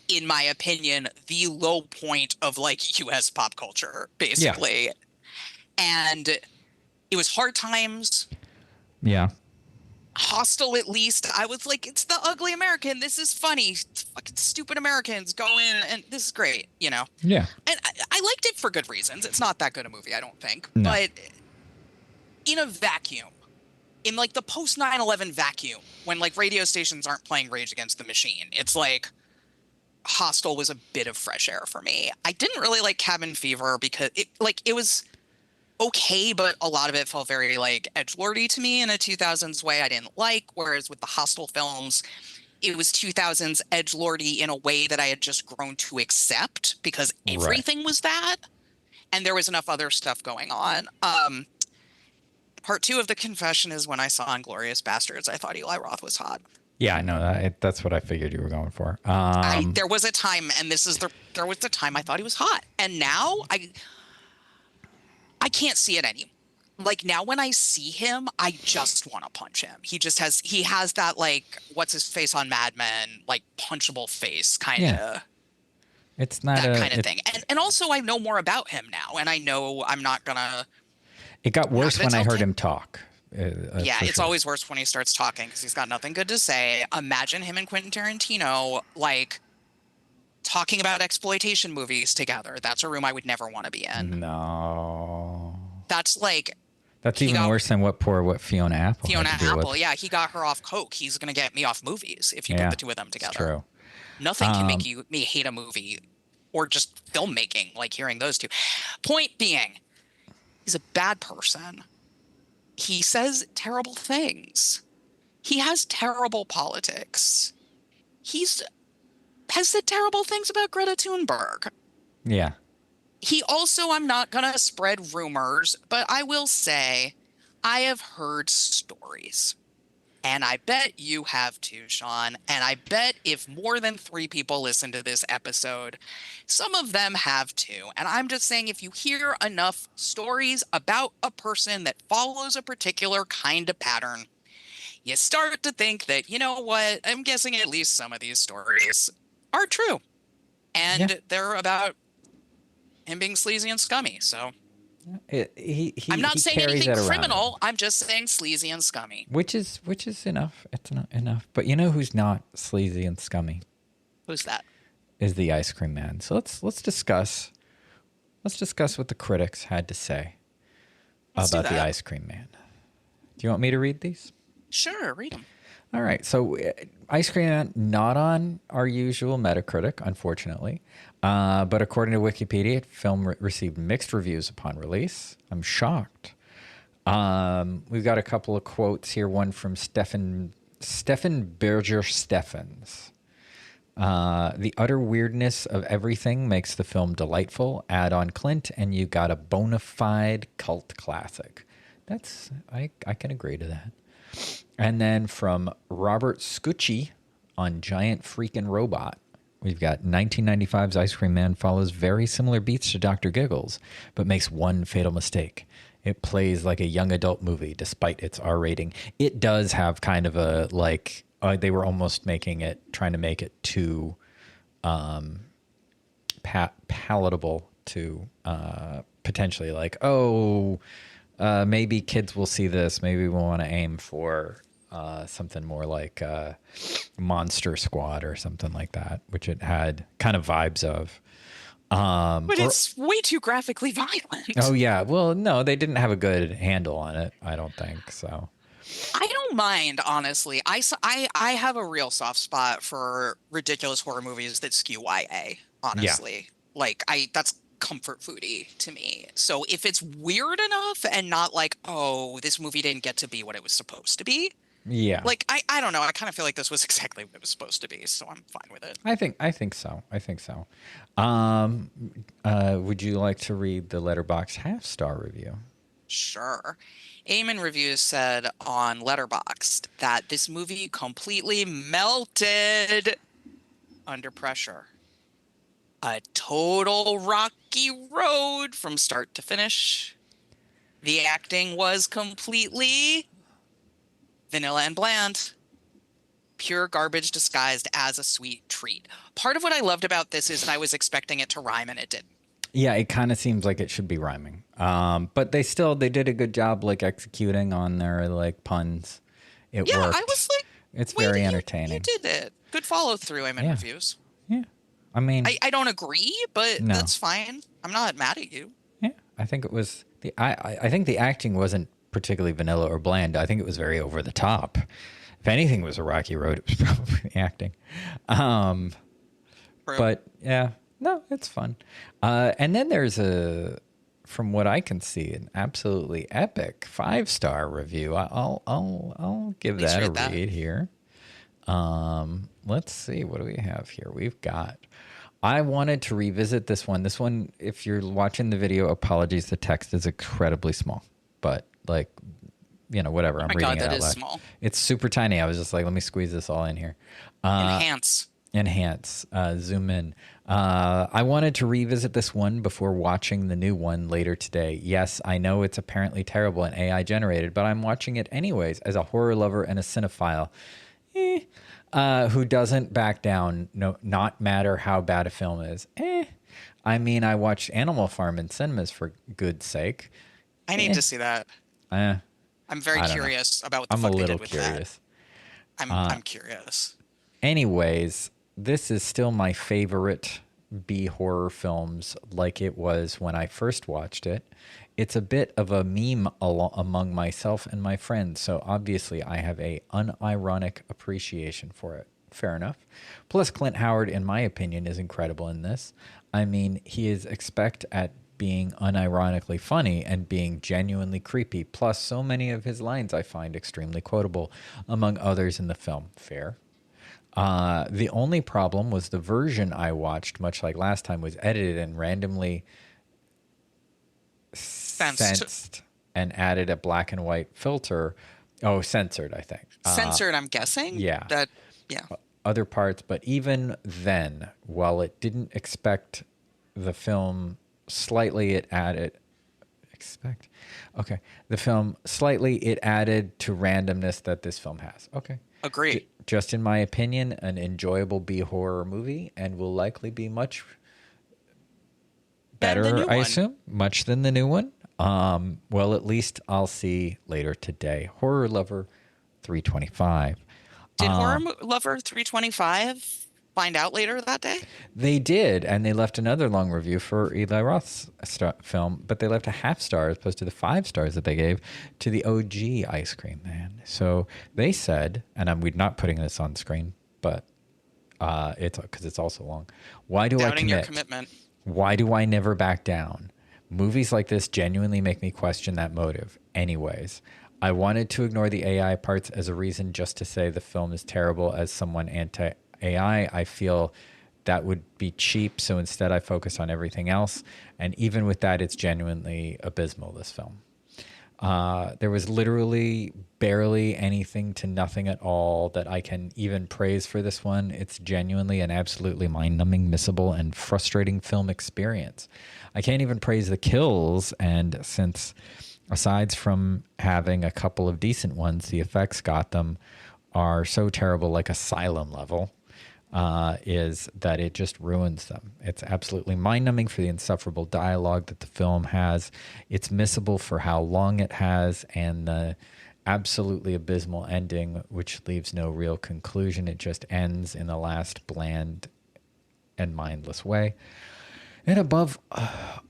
in my opinion, the low point of like U.S. pop culture, basically. Yeah. And it was hard times. Yeah. Hostel, at least, I was like, it's the ugly American. This is funny. Fucking stupid Americans go in, and this is great, you know? Yeah. And I liked it for good reasons. It's not that good a movie, I don't think. No. But in a vacuum, in like the post 9/11 vacuum, when like radio stations aren't playing Rage Against the Machine, it's like Hostel was a bit of fresh air for me. I didn't really like Cabin Fever because it was okay, but a lot of it felt very like edgelordy to me in a 2000s way I didn't like, whereas with the Hostel films, it was 2000s edgelordy in a way that I had just grown to accept because everything was that, and there was enough other stuff going on. Part two of the confession is when I saw Inglourious Bastards, I thought Eli Roth was hot. Yeah, I know. That's what I figured you were going for. There was a time, and there was the time I thought he was hot, and now I can't see it anymore. Like now when I see him, I just want to punch him. He has that like, what's his face on Mad Men, like punchable face kind of. It's not that kind of thing. And also I know more about him now, and I know I'm not gonna. It got worse when I heard him talk. Yeah, it's always worse when he starts talking because he's got nothing good to say. Imagine him and Quentin Tarantino like talking about exploitation movies together. That's a room I would never want to be in. No. That's like. That's even worse than what Fiona Apple. Fiona had to deal Apple, with. yeah, he got her off coke. He's gonna get me off movies if you put the two of them together. It's true. Nothing can make me hate a movie or just filmmaking, like hearing those two. Point being, he's a bad person. He says terrible things. He has terrible politics. Has said terrible things about Greta Thunberg. Yeah. He also, I'm not going to spread rumors, but I will say I have heard stories. And I bet you have too, Sean. And I bet if more than 3 people listen to this episode, some of them have too. And I'm just saying, if you hear enough stories about a person that follows a particular kind of pattern, you start to think that, you know what, I'm guessing at least some of these stories are true. And they're about him being sleazy and scummy. So I'm not saying anything criminal. I'm just saying sleazy and scummy. Which is enough. It's not enough. But you know who's not sleazy and scummy? Who's that? Is the Ice Cream Man. So let's discuss what the critics had to say about the Ice Cream Man. Do you want me to read these? Sure, read them. All right. So Ice Cream Man, not on our usual Metacritic, unfortunately. But according to Wikipedia, film received mixed reviews upon release. I'm shocked. We've got a couple of quotes here. One from Stefan Berger-Steffens. The utter weirdness of everything makes the film delightful. Add on Clint, and you got a bona fide cult classic. I can agree to that. And then from Robert Scucci on Giant Freakin' Robot, we've got 1995's Ice Cream Man follows very similar beats to Dr. Giggles, but makes one fatal mistake. It plays like a young adult movie despite its R rating. It does have kind of a, like, they were almost trying to make it too palatable to potentially like, maybe kids will see this. Maybe we'll want to aim for something more like Monster Squad or something like that, which it had kind of vibes of. But it's way too graphically violent. Oh, yeah. Well, no, they didn't have a good handle on it, I don't think. So I don't mind, honestly. I have a real soft spot for ridiculous horror movies that skew YA, honestly. Yeah. That's comfort foodie to me. So if it's weird enough and not like, oh, this movie didn't get to be what it was supposed to be. Yeah. Like, I don't know. I kind of feel like this was exactly what it was supposed to be, so I'm fine with it. I think so. Would you like to read the Letterboxd half-star review? Sure. Eamon Reviews said on Letterboxd that this movie completely melted under pressure. A total rocky road from start to finish. The acting was completely vanilla and bland. Pure garbage disguised as a sweet treat. Part of what I loved about this is that I was expecting it to rhyme and it didn't. Yeah, it kind of seems like it should be rhyming. But they did a good job like executing on their like puns. It worked. I was like, it's very entertaining. You did it. Good follow through, Eamon Reviews. Yeah. I mean, I don't agree, but that's fine. I'm not mad at you. Yeah, I think it was I think the acting wasn't particularly vanilla or bland. I think it was very over the top. If anything was a rocky road, it was probably the acting. But yeah, no, it's fun. And then there's from what I can see, an absolutely epic 5-star review. I'll give that a read here. Let's see, what do we have here? We've got. I wanted to revisit this one. This one, if you're watching the video, apologies, the text is incredibly small. But like, whatever. I'm reading it out loud. Small. It's super tiny. I was just like, let me squeeze this all in here. Enhance. Enhance, zoom in. I wanted to revisit this one before watching the new one later today. Yes, I know it's apparently terrible and AI generated, but I'm watching it anyways as a horror lover and a cinephile who doesn't back down, no, not matter how bad a film is. I mean, I watched Animal Farm in cinemas for good sake. I need to see that. I'm very curious about what the fuck they did with that. I'm a little curious. I'm curious. Anyways, this is still my favorite B horror films like it was when I first watched it. It's a bit of a meme among myself and my friends, so obviously I have a unironic appreciation for it. Fair enough. Plus, Clint Howard, in my opinion, is incredible in this. I mean, he is expert at being unironically funny and being genuinely creepy. Plus, so many of his lines I find extremely quotable, among others in the film. Fair. The only problem was the version I watched, much like last time, was edited and randomly censored and added a black and white filter. Oh, censored, I think. Censored, I'm guessing? Yeah. Yeah. Other parts, but even then, while it didn't expect the film slightly, it added... The film slightly, it added to randomness that this film has. Okay. Agree. Just in my opinion, an enjoyable B-horror movie, and will likely be much better, I assume, much than the new one. Well, at least I'll see later today. Horror Lover 325. Did Horror Lover 325 find out later that day? They did, and they left another long review for Eli Roth's film, but they left a half star as opposed to the 5 stars that they gave to the OG Ice Cream Man. So they said, and we're not putting this on screen, but it's because it's also long. Why do Doubting I commit? your commitment. Why do I never back down? Movies like this genuinely make me question that motive. Anyways, I wanted to ignore the AI parts as a reason just to say the film is terrible as someone anti-AI. I feel that would be cheap, so instead I focus on everything else. And even with that, it's genuinely abysmal, this film. There was literally barely anything to nothing at all that I can even praise for this one. It's genuinely an absolutely mind-numbing, missable, and frustrating film experience. I can't even praise the kills, and since aside from having a couple of decent ones, the effects got them are so terrible, like Asylum level, is that it just ruins them. It's absolutely mind-numbing for the insufferable dialogue that the film has. It's missable for how long it has, and the absolutely abysmal ending, which leaves no real conclusion. It just ends in the last bland and mindless way. And above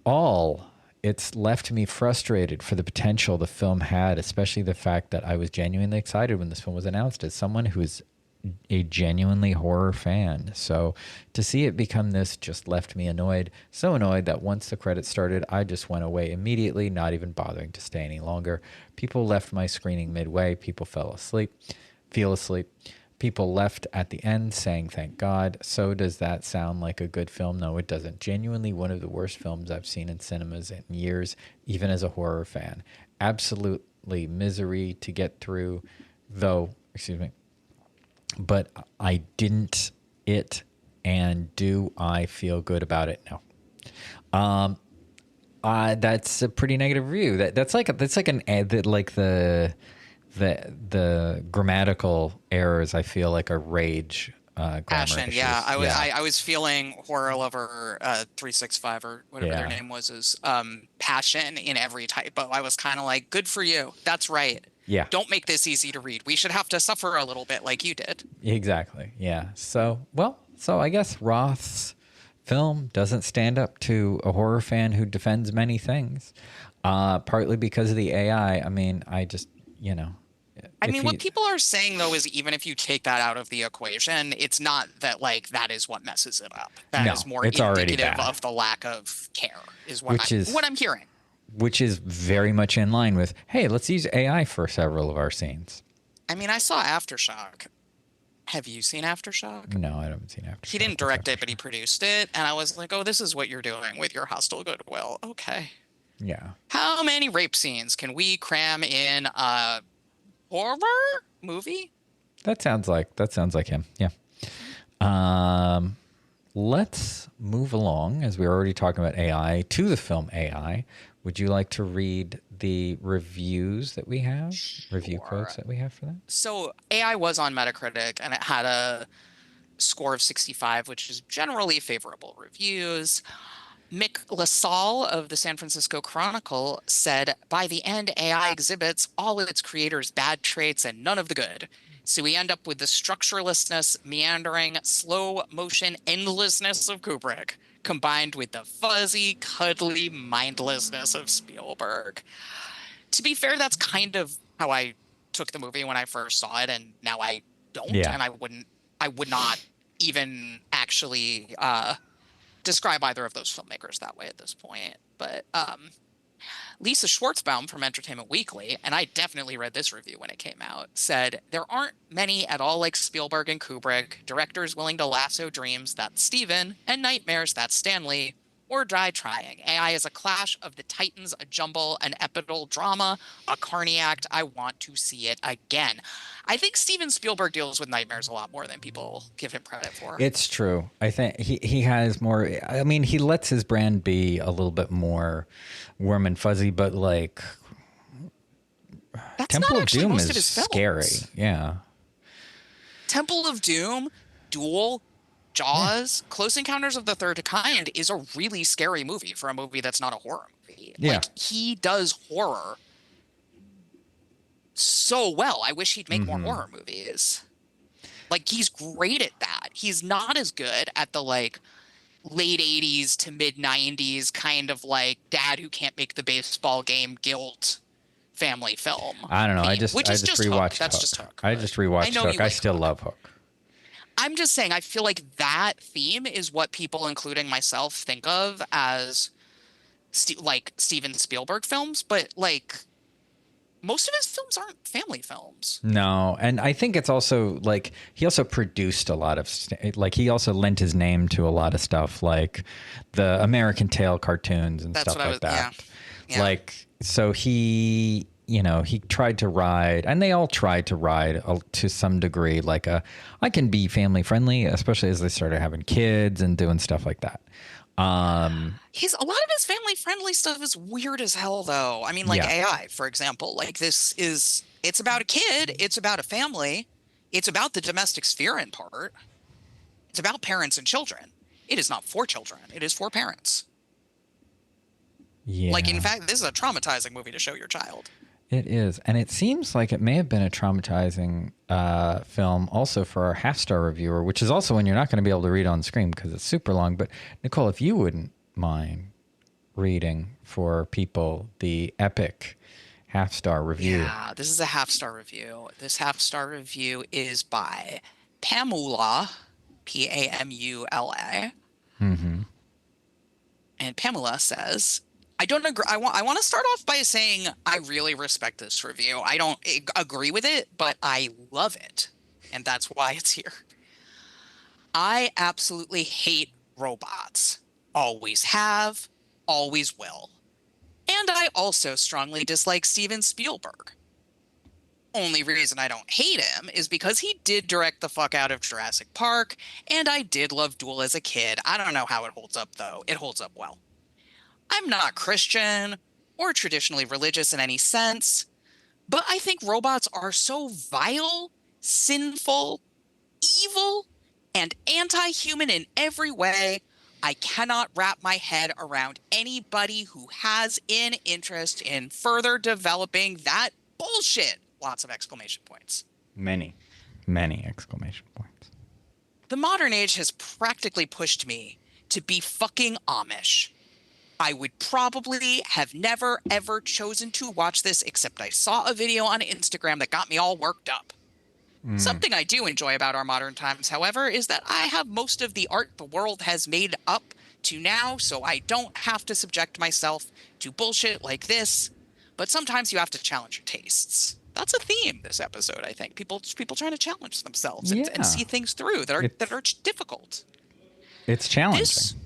all, it's left me frustrated for the potential the film had, especially the fact that I was genuinely excited when this film was announced as someone who's a genuinely horror fan. So to see it become this just left me annoyed. So annoyed that once the credits started, I just went away immediately, not even bothering to stay any longer. People left my screening midway. People fell asleep. People left at the end saying, thank God. So does that sound like a good film? No, it doesn't. Genuinely one of the worst films I've seen in cinemas in years, even as a horror fan. Absolutely misery to get through, but I didn't and do I feel good about it? No. That's a pretty negative review. That's like an ad that like the grammatical errors I feel like are rage grammar Passion, issues. yeah. I was feeling Horror Lover 365 or whatever their name was is passion in every typo. I was kind of like, good for you. That's right. Yeah. Don't make this easy to read. We should have to suffer a little bit like you did. Exactly. Yeah. So I guess Roth's film doesn't stand up to a horror fan who defends many things, partly because of the AI. I mean, what people are saying, though, is even if you take that out of the equation, it's not that, like, that is what messes it up. That is more indicative of the lack of care, is what I'm hearing. Which is very much in line with, hey, let's use AI for several of our scenes. I mean, I saw Aftershock. Have you seen Aftershock? No, I haven't seen Aftershock. He didn't direct it, but he produced it. And I was like, oh, this is what you're doing with your hostile goodwill. Okay. Yeah. How many rape scenes can we cram in a horror movie? That sounds like him. Yeah. Let's move along, as we were already talking about AI, to the film AI. Would you like to read the reviews that we have? Review quotes that we have for that? So AI was on Metacritic, and it had a score of 65, which is generally favorable reviews. Mick Lasalle of the San Francisco Chronicle said, by the end, AI exhibits all of its creators' bad traits and none of the good. So we end up with the structurelessness, meandering, slow motion endlessness of Kubrick, combined with the fuzzy, cuddly mindlessness of Spielberg. To be fair, that's kind of how I took the movie when I first saw it, and now I don't, Yeah. and I would not even actually describe either of those filmmakers that way at this point. But Lisa Schwartzbaum from Entertainment Weekly, and I definitely read this review when it came out, said, there aren't many at all like Spielberg and Kubrick, directors willing to lasso dreams, that's Steven, and nightmares, that's Stanley, or die trying. AI is a clash of the titans, a jumble, an epical drama, a carny act. I want to see it again. I think Steven Spielberg deals with nightmares a lot more than people give him credit for. It's true. I think he has more. I mean, he lets his brand be a little bit more warm and fuzzy, but like That's Temple not of actually Doom most of is his films. scary. Yeah. Temple of Doom, Duel, Jaws, Close Encounters of the Third Kind is a really scary movie for a movie that's not a horror movie. Yeah. Like, he does horror so well. I wish he'd make more horror movies. Like, he's great at that. He's not as good at the, like, late 80s to mid 90s kind of like dad who can't make the baseball game guilt family film. I don't know. I theme, just which is just rewatched Hook. That's Hook. just Hook. I but just rewatched I know Hook. you I like still Hook. love Hook. I'm just saying, I feel like that theme is what people, including myself, think of as like Steven Spielberg films, but like most of his films aren't family films. No, and I think it's also like he also produced a lot of like he also lent his name to a lot of stuff like the American Tail cartoons and That's stuff what I like was- that. yeah. Like so he he tried to ride, and they all tried to ride to some degree like I can be family friendly, especially as they started having kids and doing stuff like that. A lot of his family friendly stuff is weird as hell though. I mean, like Yeah. AI, for example, like it's about a kid, it's about a family, it's about the domestic sphere in part. It's about parents and children. It is not for children, it is for parents. Yeah. Like, in fact, this is a traumatizing movie to show your child. It is. And it seems like it may have been a traumatizing film also for our half-star reviewer, which is also when you're not going to be able to read on screen because it's super long. But, Nicole, if you wouldn't mind reading for people the epic half-star review. Yeah, this is a half-star review. This half-star review is by Pamela, Pamula. Mm-hmm. And Pamela says, I don't agree. I want to start off by saying I really respect this review. I don't agree with it, but I love it. And that's why it's here. I absolutely hate robots. Always have, always will. And I also strongly dislike Steven Spielberg. Only reason I don't hate him is because he did direct the fuck out of Jurassic Park, and I did love Duel as a kid. I don't know how it holds up, though. It holds up well. I'm not Christian or traditionally religious in any sense, but I think robots are so vile, sinful, evil, and anti-human in every way, I cannot wrap my head around anybody who has an interest in further developing that bullshit. Lots of exclamation points. Many exclamation points. The modern age has practically pushed me to be fucking Amish. I would probably have never, ever chosen to watch this, except I saw a video on Instagram that got me all worked up. Something I do enjoy about our modern times, however, is that I have most of the art the world has made up to now, so I don't have to subject myself to bullshit like this. But sometimes you have to challenge your tastes. That's a theme this episode, I think. People trying to challenge themselves Yeah. and see things through that are difficult. It's challenging.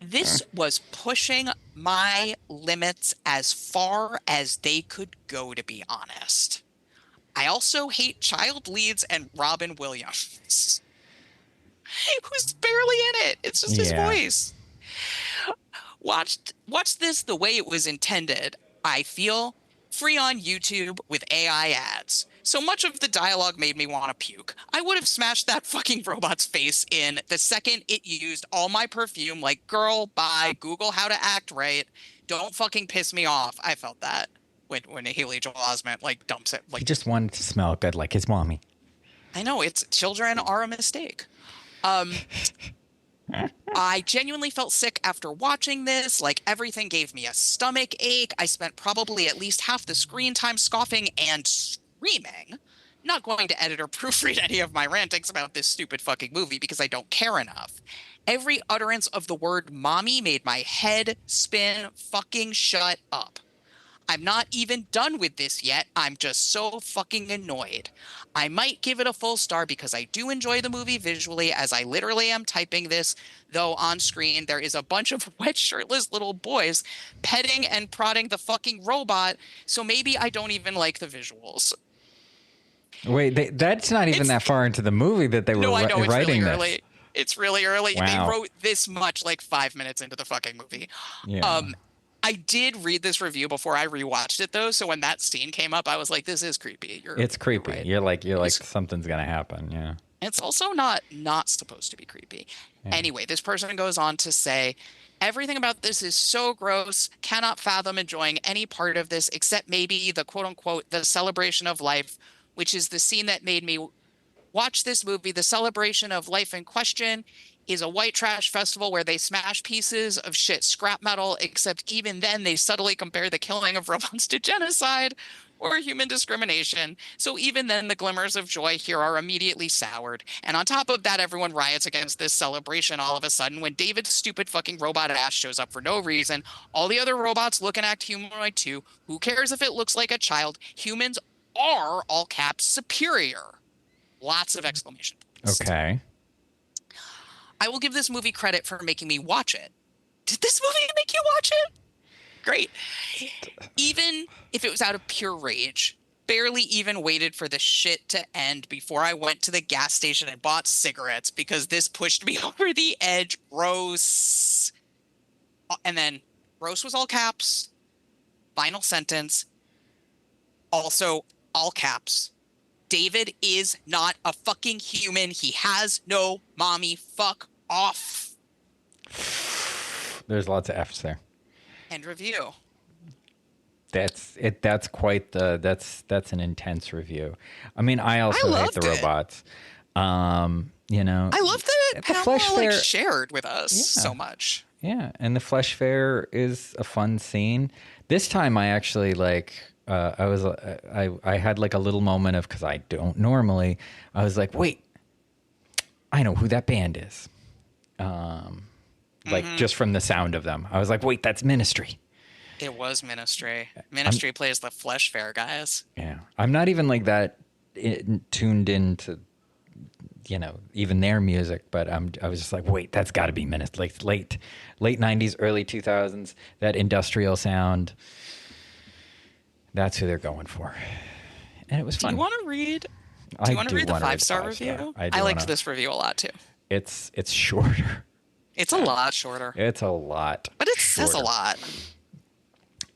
This was pushing my limits as far as they could go, to be honest. I also hate child leads and Robin Williams. who's barely in it. It's just his Yeah. voice. Watch this the way it was intended. I feel free on YouTube with AI ads. So much of the dialogue made me want to puke. I would have smashed that fucking robot's face in the second it used all my perfume. Like, girl, bye. Google how to act right. Don't fucking piss me off. I felt that when Haley Joel Osment like dumps it. He Like, just wanted to smell good like his mommy. I know it's children are a mistake. I genuinely felt sick after watching this. Like, everything gave me a stomach ache. I spent probably at least half the screen time scoffing and screaming. Not going to edit or proofread any of my rantings about this stupid fucking movie because I don't care enough. Every utterance of the word mommy made my head spin. Fucking shut up. I'm not even done with this yet. I'm just so fucking annoyed. I might give it a full star because I do enjoy the movie visually, as I literally am typing this, though on screen there is a bunch of wet shirtless little boys petting and prodding the fucking robot, so maybe I don't even like the visuals. Wait, that's not even that far into the movie that they were No, I know, it's writing really this. early. It's really early. Wow. They wrote this much like 5 minutes into the fucking movie. Yeah. I did read this review before I rewatched it though, so when that scene came up, I was like, "This is creepy." It's creepy. Right. You're like something's gonna happen. Yeah. It's also not supposed to be creepy. Yeah. Anyway, this person goes on to say, "Everything about this is so gross. Cannot fathom enjoying any part of this except maybe the quote unquote the celebration of life, which is the scene that made me watch this movie. The celebration of life in question is a white trash festival where they smash pieces of shit scrap metal, except even then they subtly compare the killing of robots to genocide or human discrimination. So even then the glimmers of joy here are immediately soured. And on top of that, everyone riots against this celebration all of a sudden when David's stupid fucking robot ass shows up for no reason. All the other robots look and act humanoid too. Who cares if it looks like a child? Humans are, all caps, superior." Lots of exclamation points. Okay. I will give this movie credit for making me watch it. Did this movie make you watch it? Great. Even if it was out of pure rage, barely even waited for the shit to end before I went to the gas station and bought cigarettes because this pushed me over the edge. Gross. And then gross was all caps. Final sentence. Also all caps. David is not a fucking human. He has no mommy. Fuck off. There's lots of F's there. End review. That's it. That's quite the. That's an intense review. I mean, I also hate the robots. You know, I love that the Flesh Pamela Fair shared with us so much. Yeah, and the Flesh Fair is a fun scene. This time, I actually like. I had like a little moment of, because I don't normally. I was like, wait, I know who that band is. Like just from the sound of them, I was like, wait, that's Ministry. It was Ministry. Ministry plays the Flesh Fair guys. Yeah, I'm not even like that tuned into, even their music, but I was just like, wait, that's got to be Ministry. Like late '90s, early 2000s, that industrial sound. That's who they're going for, and it was fun. Do you want to read? Do you want to read the 5-star review? Yeah, I liked this review a lot too. It's shorter. It's a lot shorter. It's a lot. But it says a lot.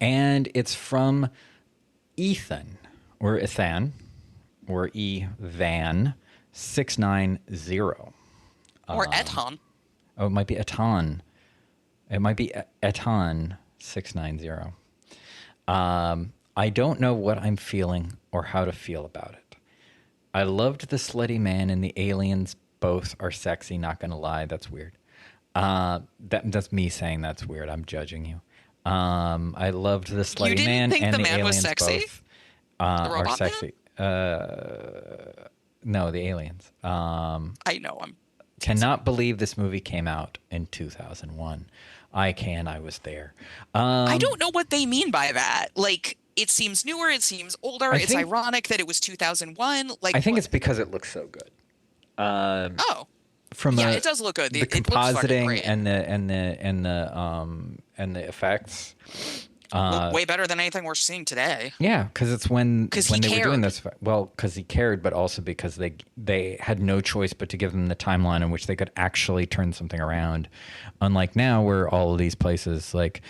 And it's from Ethan or Ethan or Evan 690. Or Eton. Oh, it might be Eton. It might be Eton 690. I don't know what I'm feeling or how to feel about it. I loved the slutty man and the aliens. Both are sexy, not gonna lie. That's weird. That's me saying that's weird. I'm judging you. I loved the slutty man think and the the man was aliens sexy? both The are robot sexy. No, the aliens. I know. Cannot believe this movie came out in 2001. I can. I was there. I don't know what they mean by that. Like, it seems newer. It seems older. It's ironic that it was 2001. Like, I think it's because it looks so good. It does look good. The compositing and the effects. Way better than anything we're seeing today. Yeah, because it's when he they were doing cared. this. Well, because he cared, but also because they had no choice but to give them the timeline in which they could actually turn something around. Unlike now, where all of these places, like,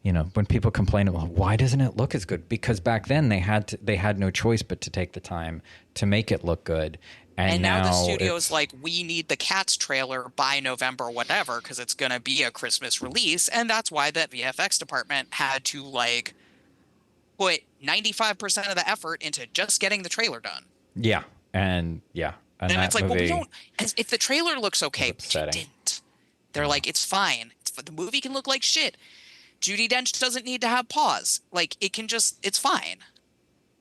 you know, when people complain, well, why doesn't it look as good? Because back then they had no choice but to take the time to make it look good. And now the now studio's like, we need the Cats trailer by November, whatever, because it's going to be a Christmas release. And that's why that VFX department had to like put 95% of the effort into just getting the trailer done. Yeah. And And it's like, well, we don't, as if the trailer looks okay, but it didn't. They're like, it's fine. The movie can look like shit. Judi Dench doesn't need to have pause. Like, it can just, it's fine.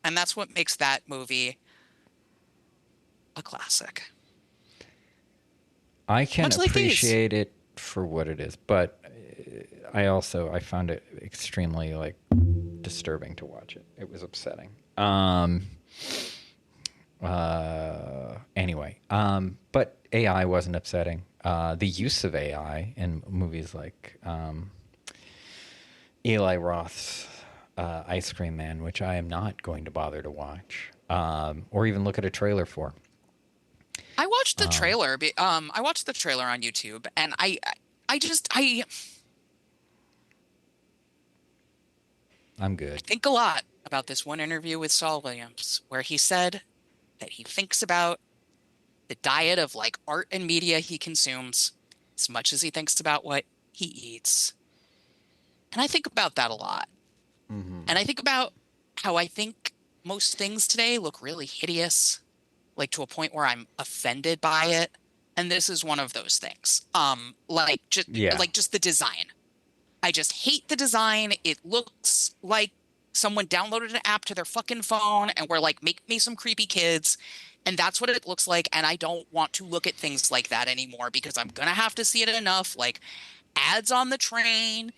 And that's what makes that movie a classic. I can Much like appreciate it for what it is, but I found it extremely like disturbing to watch it. It was upsetting. Anyway, but AI wasn't upsetting. The use of AI in movies like Eli Roth's Ice Cream Man, which I am not going to bother to watch, or even look at a trailer for. I watched the trailer. I watched the trailer on YouTube, and I I'm good. think a lot about this one interview with Saul Williams, where he said that he thinks about the diet of like art and media he consumes as much as he thinks about what he eats. And I think about that a lot. Mm-hmm. And I think about how I think most things today look really hideous, like to a point where I'm offended by it. And this is one of those things. Like just the design. I just hate the design. It looks like someone downloaded an app to their fucking phone and were like, make me some creepy kids. And that's what it looks like. And I don't want to look at things like that anymore because I'm going to have to see it enough. Like ads on the train,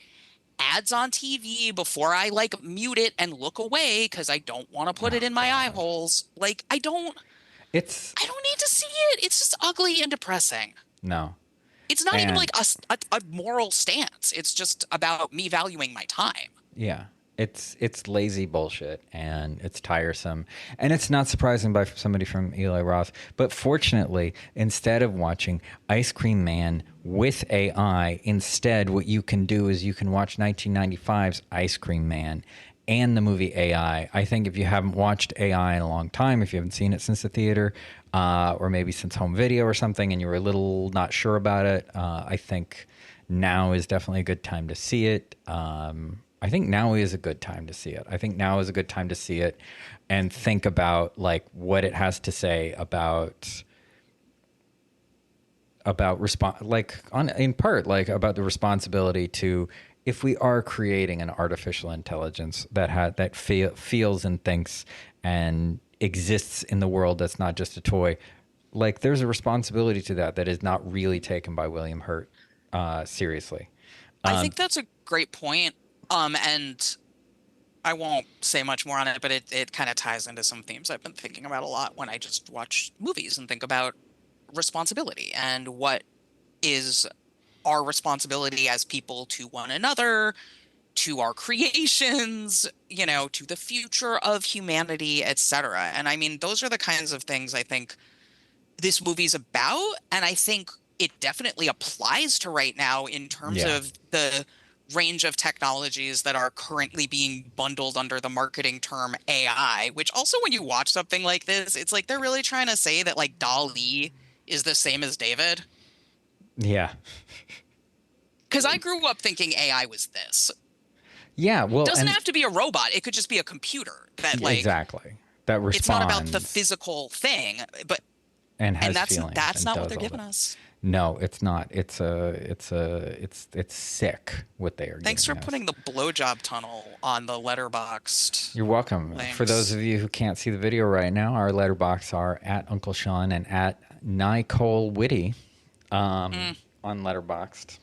ads on TV before I like mute it and look away because I don't want to put it in my eye holes. Like I don't need to see it. It's just ugly and depressing. No. It's not even like a moral stance. It's just about me valuing my time. Yeah. It's lazy bullshit and it's tiresome. And it's not surprising by somebody from Eli Roth. But fortunately, instead of watching Ice Cream Man with AI, instead what you can do is you can watch 1995's Ice Cream Man and the movie AI. I think if you haven't watched AI in a long time, if you haven't seen it since the theater, or maybe since home video or something, and you were a little not sure about it, I think now is definitely a good time to see it. I think now is a good time to see it. I think now is a good time to see it and think about like what it has to say about in part about the responsibility to, if we are creating an artificial intelligence that feels and thinks and exists in the world that's not just a toy, like there's a responsibility to that is not really taken by William Hurt seriously. I think that's a great point. And I won't say much more on it, but it kind of ties into some themes I've been thinking about a lot when I just watch movies and think about responsibility and what is our responsibility as people to one another, to our creations, you know, to the future of humanity, etc. And I mean, those are the kinds of things I think this movie's about. And I think it definitely applies to right now in terms of the range of technologies that are currently being bundled under the marketing term AI, which also when you watch something like this, it's like they're really trying to say that like DALL-E is the same as David. Yeah. Because I grew up thinking AI was this. Yeah, well, it doesn't have to be a robot. It could just be a computer that like exactly that responds. It's not about the physical thing, but and that's feelings that's and not what does they're all giving that. us. No, it's not. It's sick what they are. Thanks for giving us. putting the blowjob tunnel on the letterboxed. You're welcome. Thanks. For those of you who can't see the video right now, our letterbox are at Uncle Sean and at Nicole Whitty on Letterboxd.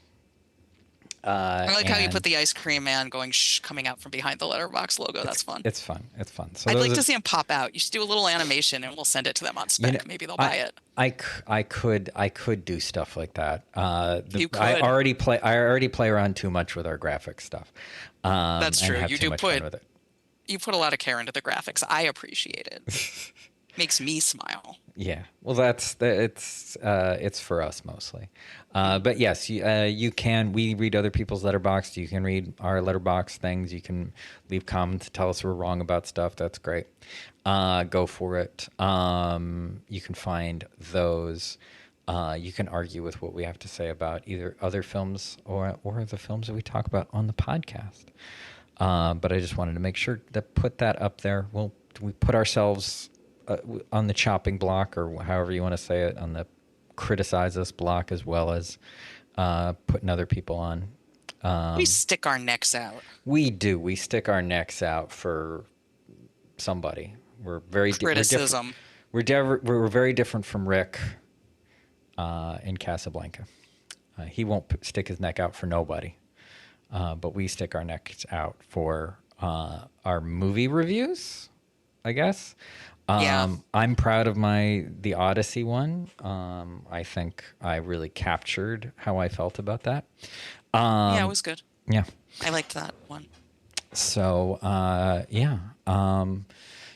I like how you And put the ice cream man going shh coming out from behind the letterbox logo. That's fun. it's fun. It's fun. So I'd those like to are, see him pop out. You should do a little animation and we'll send it to them on you know, spec. Maybe they'll buy it. I could do stuff like that. You I could. already play around too much with our graphics stuff. That's and true. have You too do much fun put with it. you put a lot of care into the graphics. I appreciate it. Makes me smile. Yeah, well, it's for us mostly, but yes, you can. We read other people's letterbox. You can read our letterbox things. You can leave comments, tell us we're wrong about stuff. That's great. Go for it. You can find those. You can argue with what we have to say about either other films or the films that we talk about on the podcast. But I just wanted to make sure to put that up there. We put ourselves on the chopping block, or however you want to say it, on the criticize us block, as well as putting other people on. We stick our necks out. We do. We stick our necks out for somebody. We're very Criticism. We're very different from Rick in Casablanca. He won't stick his neck out for nobody, but we stick our necks out for our movie reviews, I guess. Yeah. I'm proud of the Odyssey one. I think I really captured how I felt about that. Yeah, it was good. Yeah. I liked that one. So, yeah.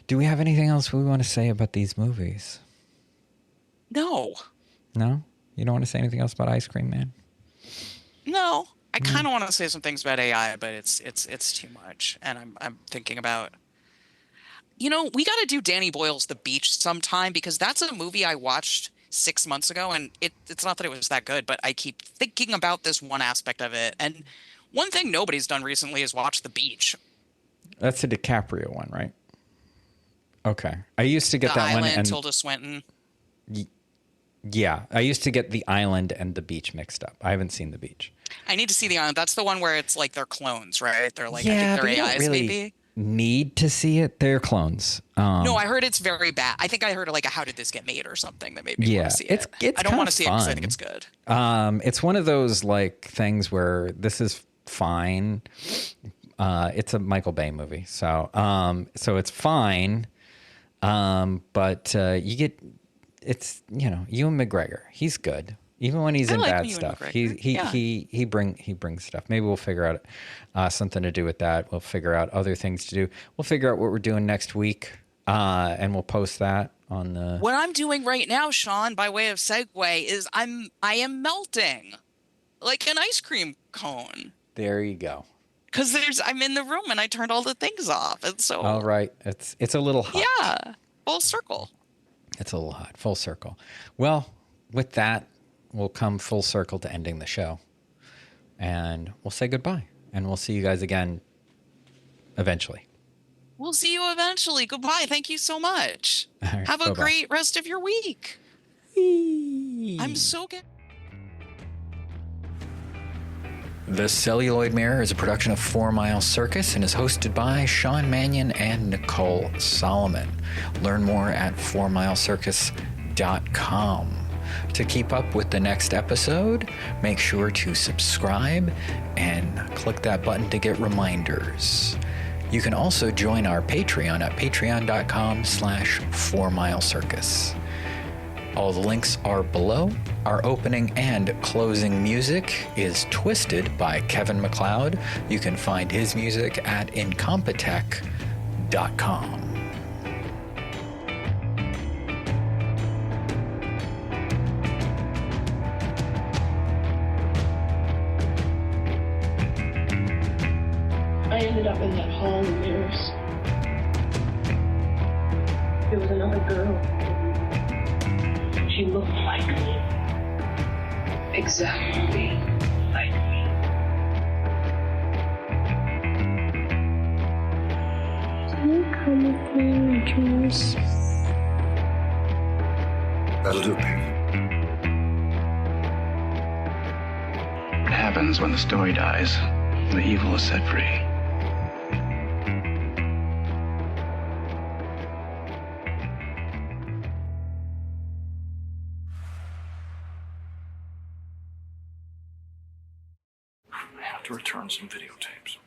Do we have anything else we want to say about these movies? No. No? You don't want to say anything else about Ice Cream Man? No. I kind of want to say some things about AI, but it's too much. And I'm thinking about, we got to do Danny Boyle's The Beach sometime, because that's a movie I watched 6 months ago, and it's not that it was that good, but I keep thinking about this one aspect of it. And one thing nobody's done recently is watch The Beach. That's the DiCaprio one, right? Okay. I used to get The that Island, one. And Tilda Swinton. yeah, I used to get The Island and The Beach mixed up. I haven't seen The Beach. I need to see The Island. That's the one where it's like they're clones, right? They're like, Yeah, I but think you they're don't AIs, really maybe. Need to see it. They're clones. No, I heard it's very bad. I think I heard like a "How did this get made?" or something that made me want to see it. It's I don't want to see it because I fun. think it's good. It's one of those like things where this is fine. It's a Michael Bay movie, so it's fine. But you get Ewan McGregor. He's good. Even when he's in like bad Ewan stuff, McGregor. he brings stuff. Maybe we'll figure out something to do with that. We'll figure out other things to do. We'll figure out what we're doing next week, and we'll post that on the. What I'm doing right now, Sean, by way of segue, is I am melting like an ice cream cone. There you go. Because I'm in the room and I turned all the things off, and so. All right, it's a little hot. Yeah, full circle. It's a little hot. Full circle. Well, with that, we'll come full circle to ending the show. And we'll say goodbye. And we'll see you guys again eventually. We'll see you eventually. Goodbye. Thank you so much. All right, Have a bye-bye. great rest of your week. I'm so good. The Celluloid Mirror is a production of 4 Mile Circus and is hosted by Sean Mannion and Nicole Solomon. Learn more at 4milecircus.com. To keep up with the next episode, make sure to subscribe and click that button to get reminders. You can also join our Patreon at patreon.com/4milecircus. All the links are below. Our opening and closing music is Twisted by Kevin MacLeod. You can find his music at incompetech.com. I ended up in that hall of mirrors. There was another girl. She looked like me. Exactly like me. Can you come with me in my dreams? That'll do, baby. What happens when the story dies and the evil is set free? to return some videotapes.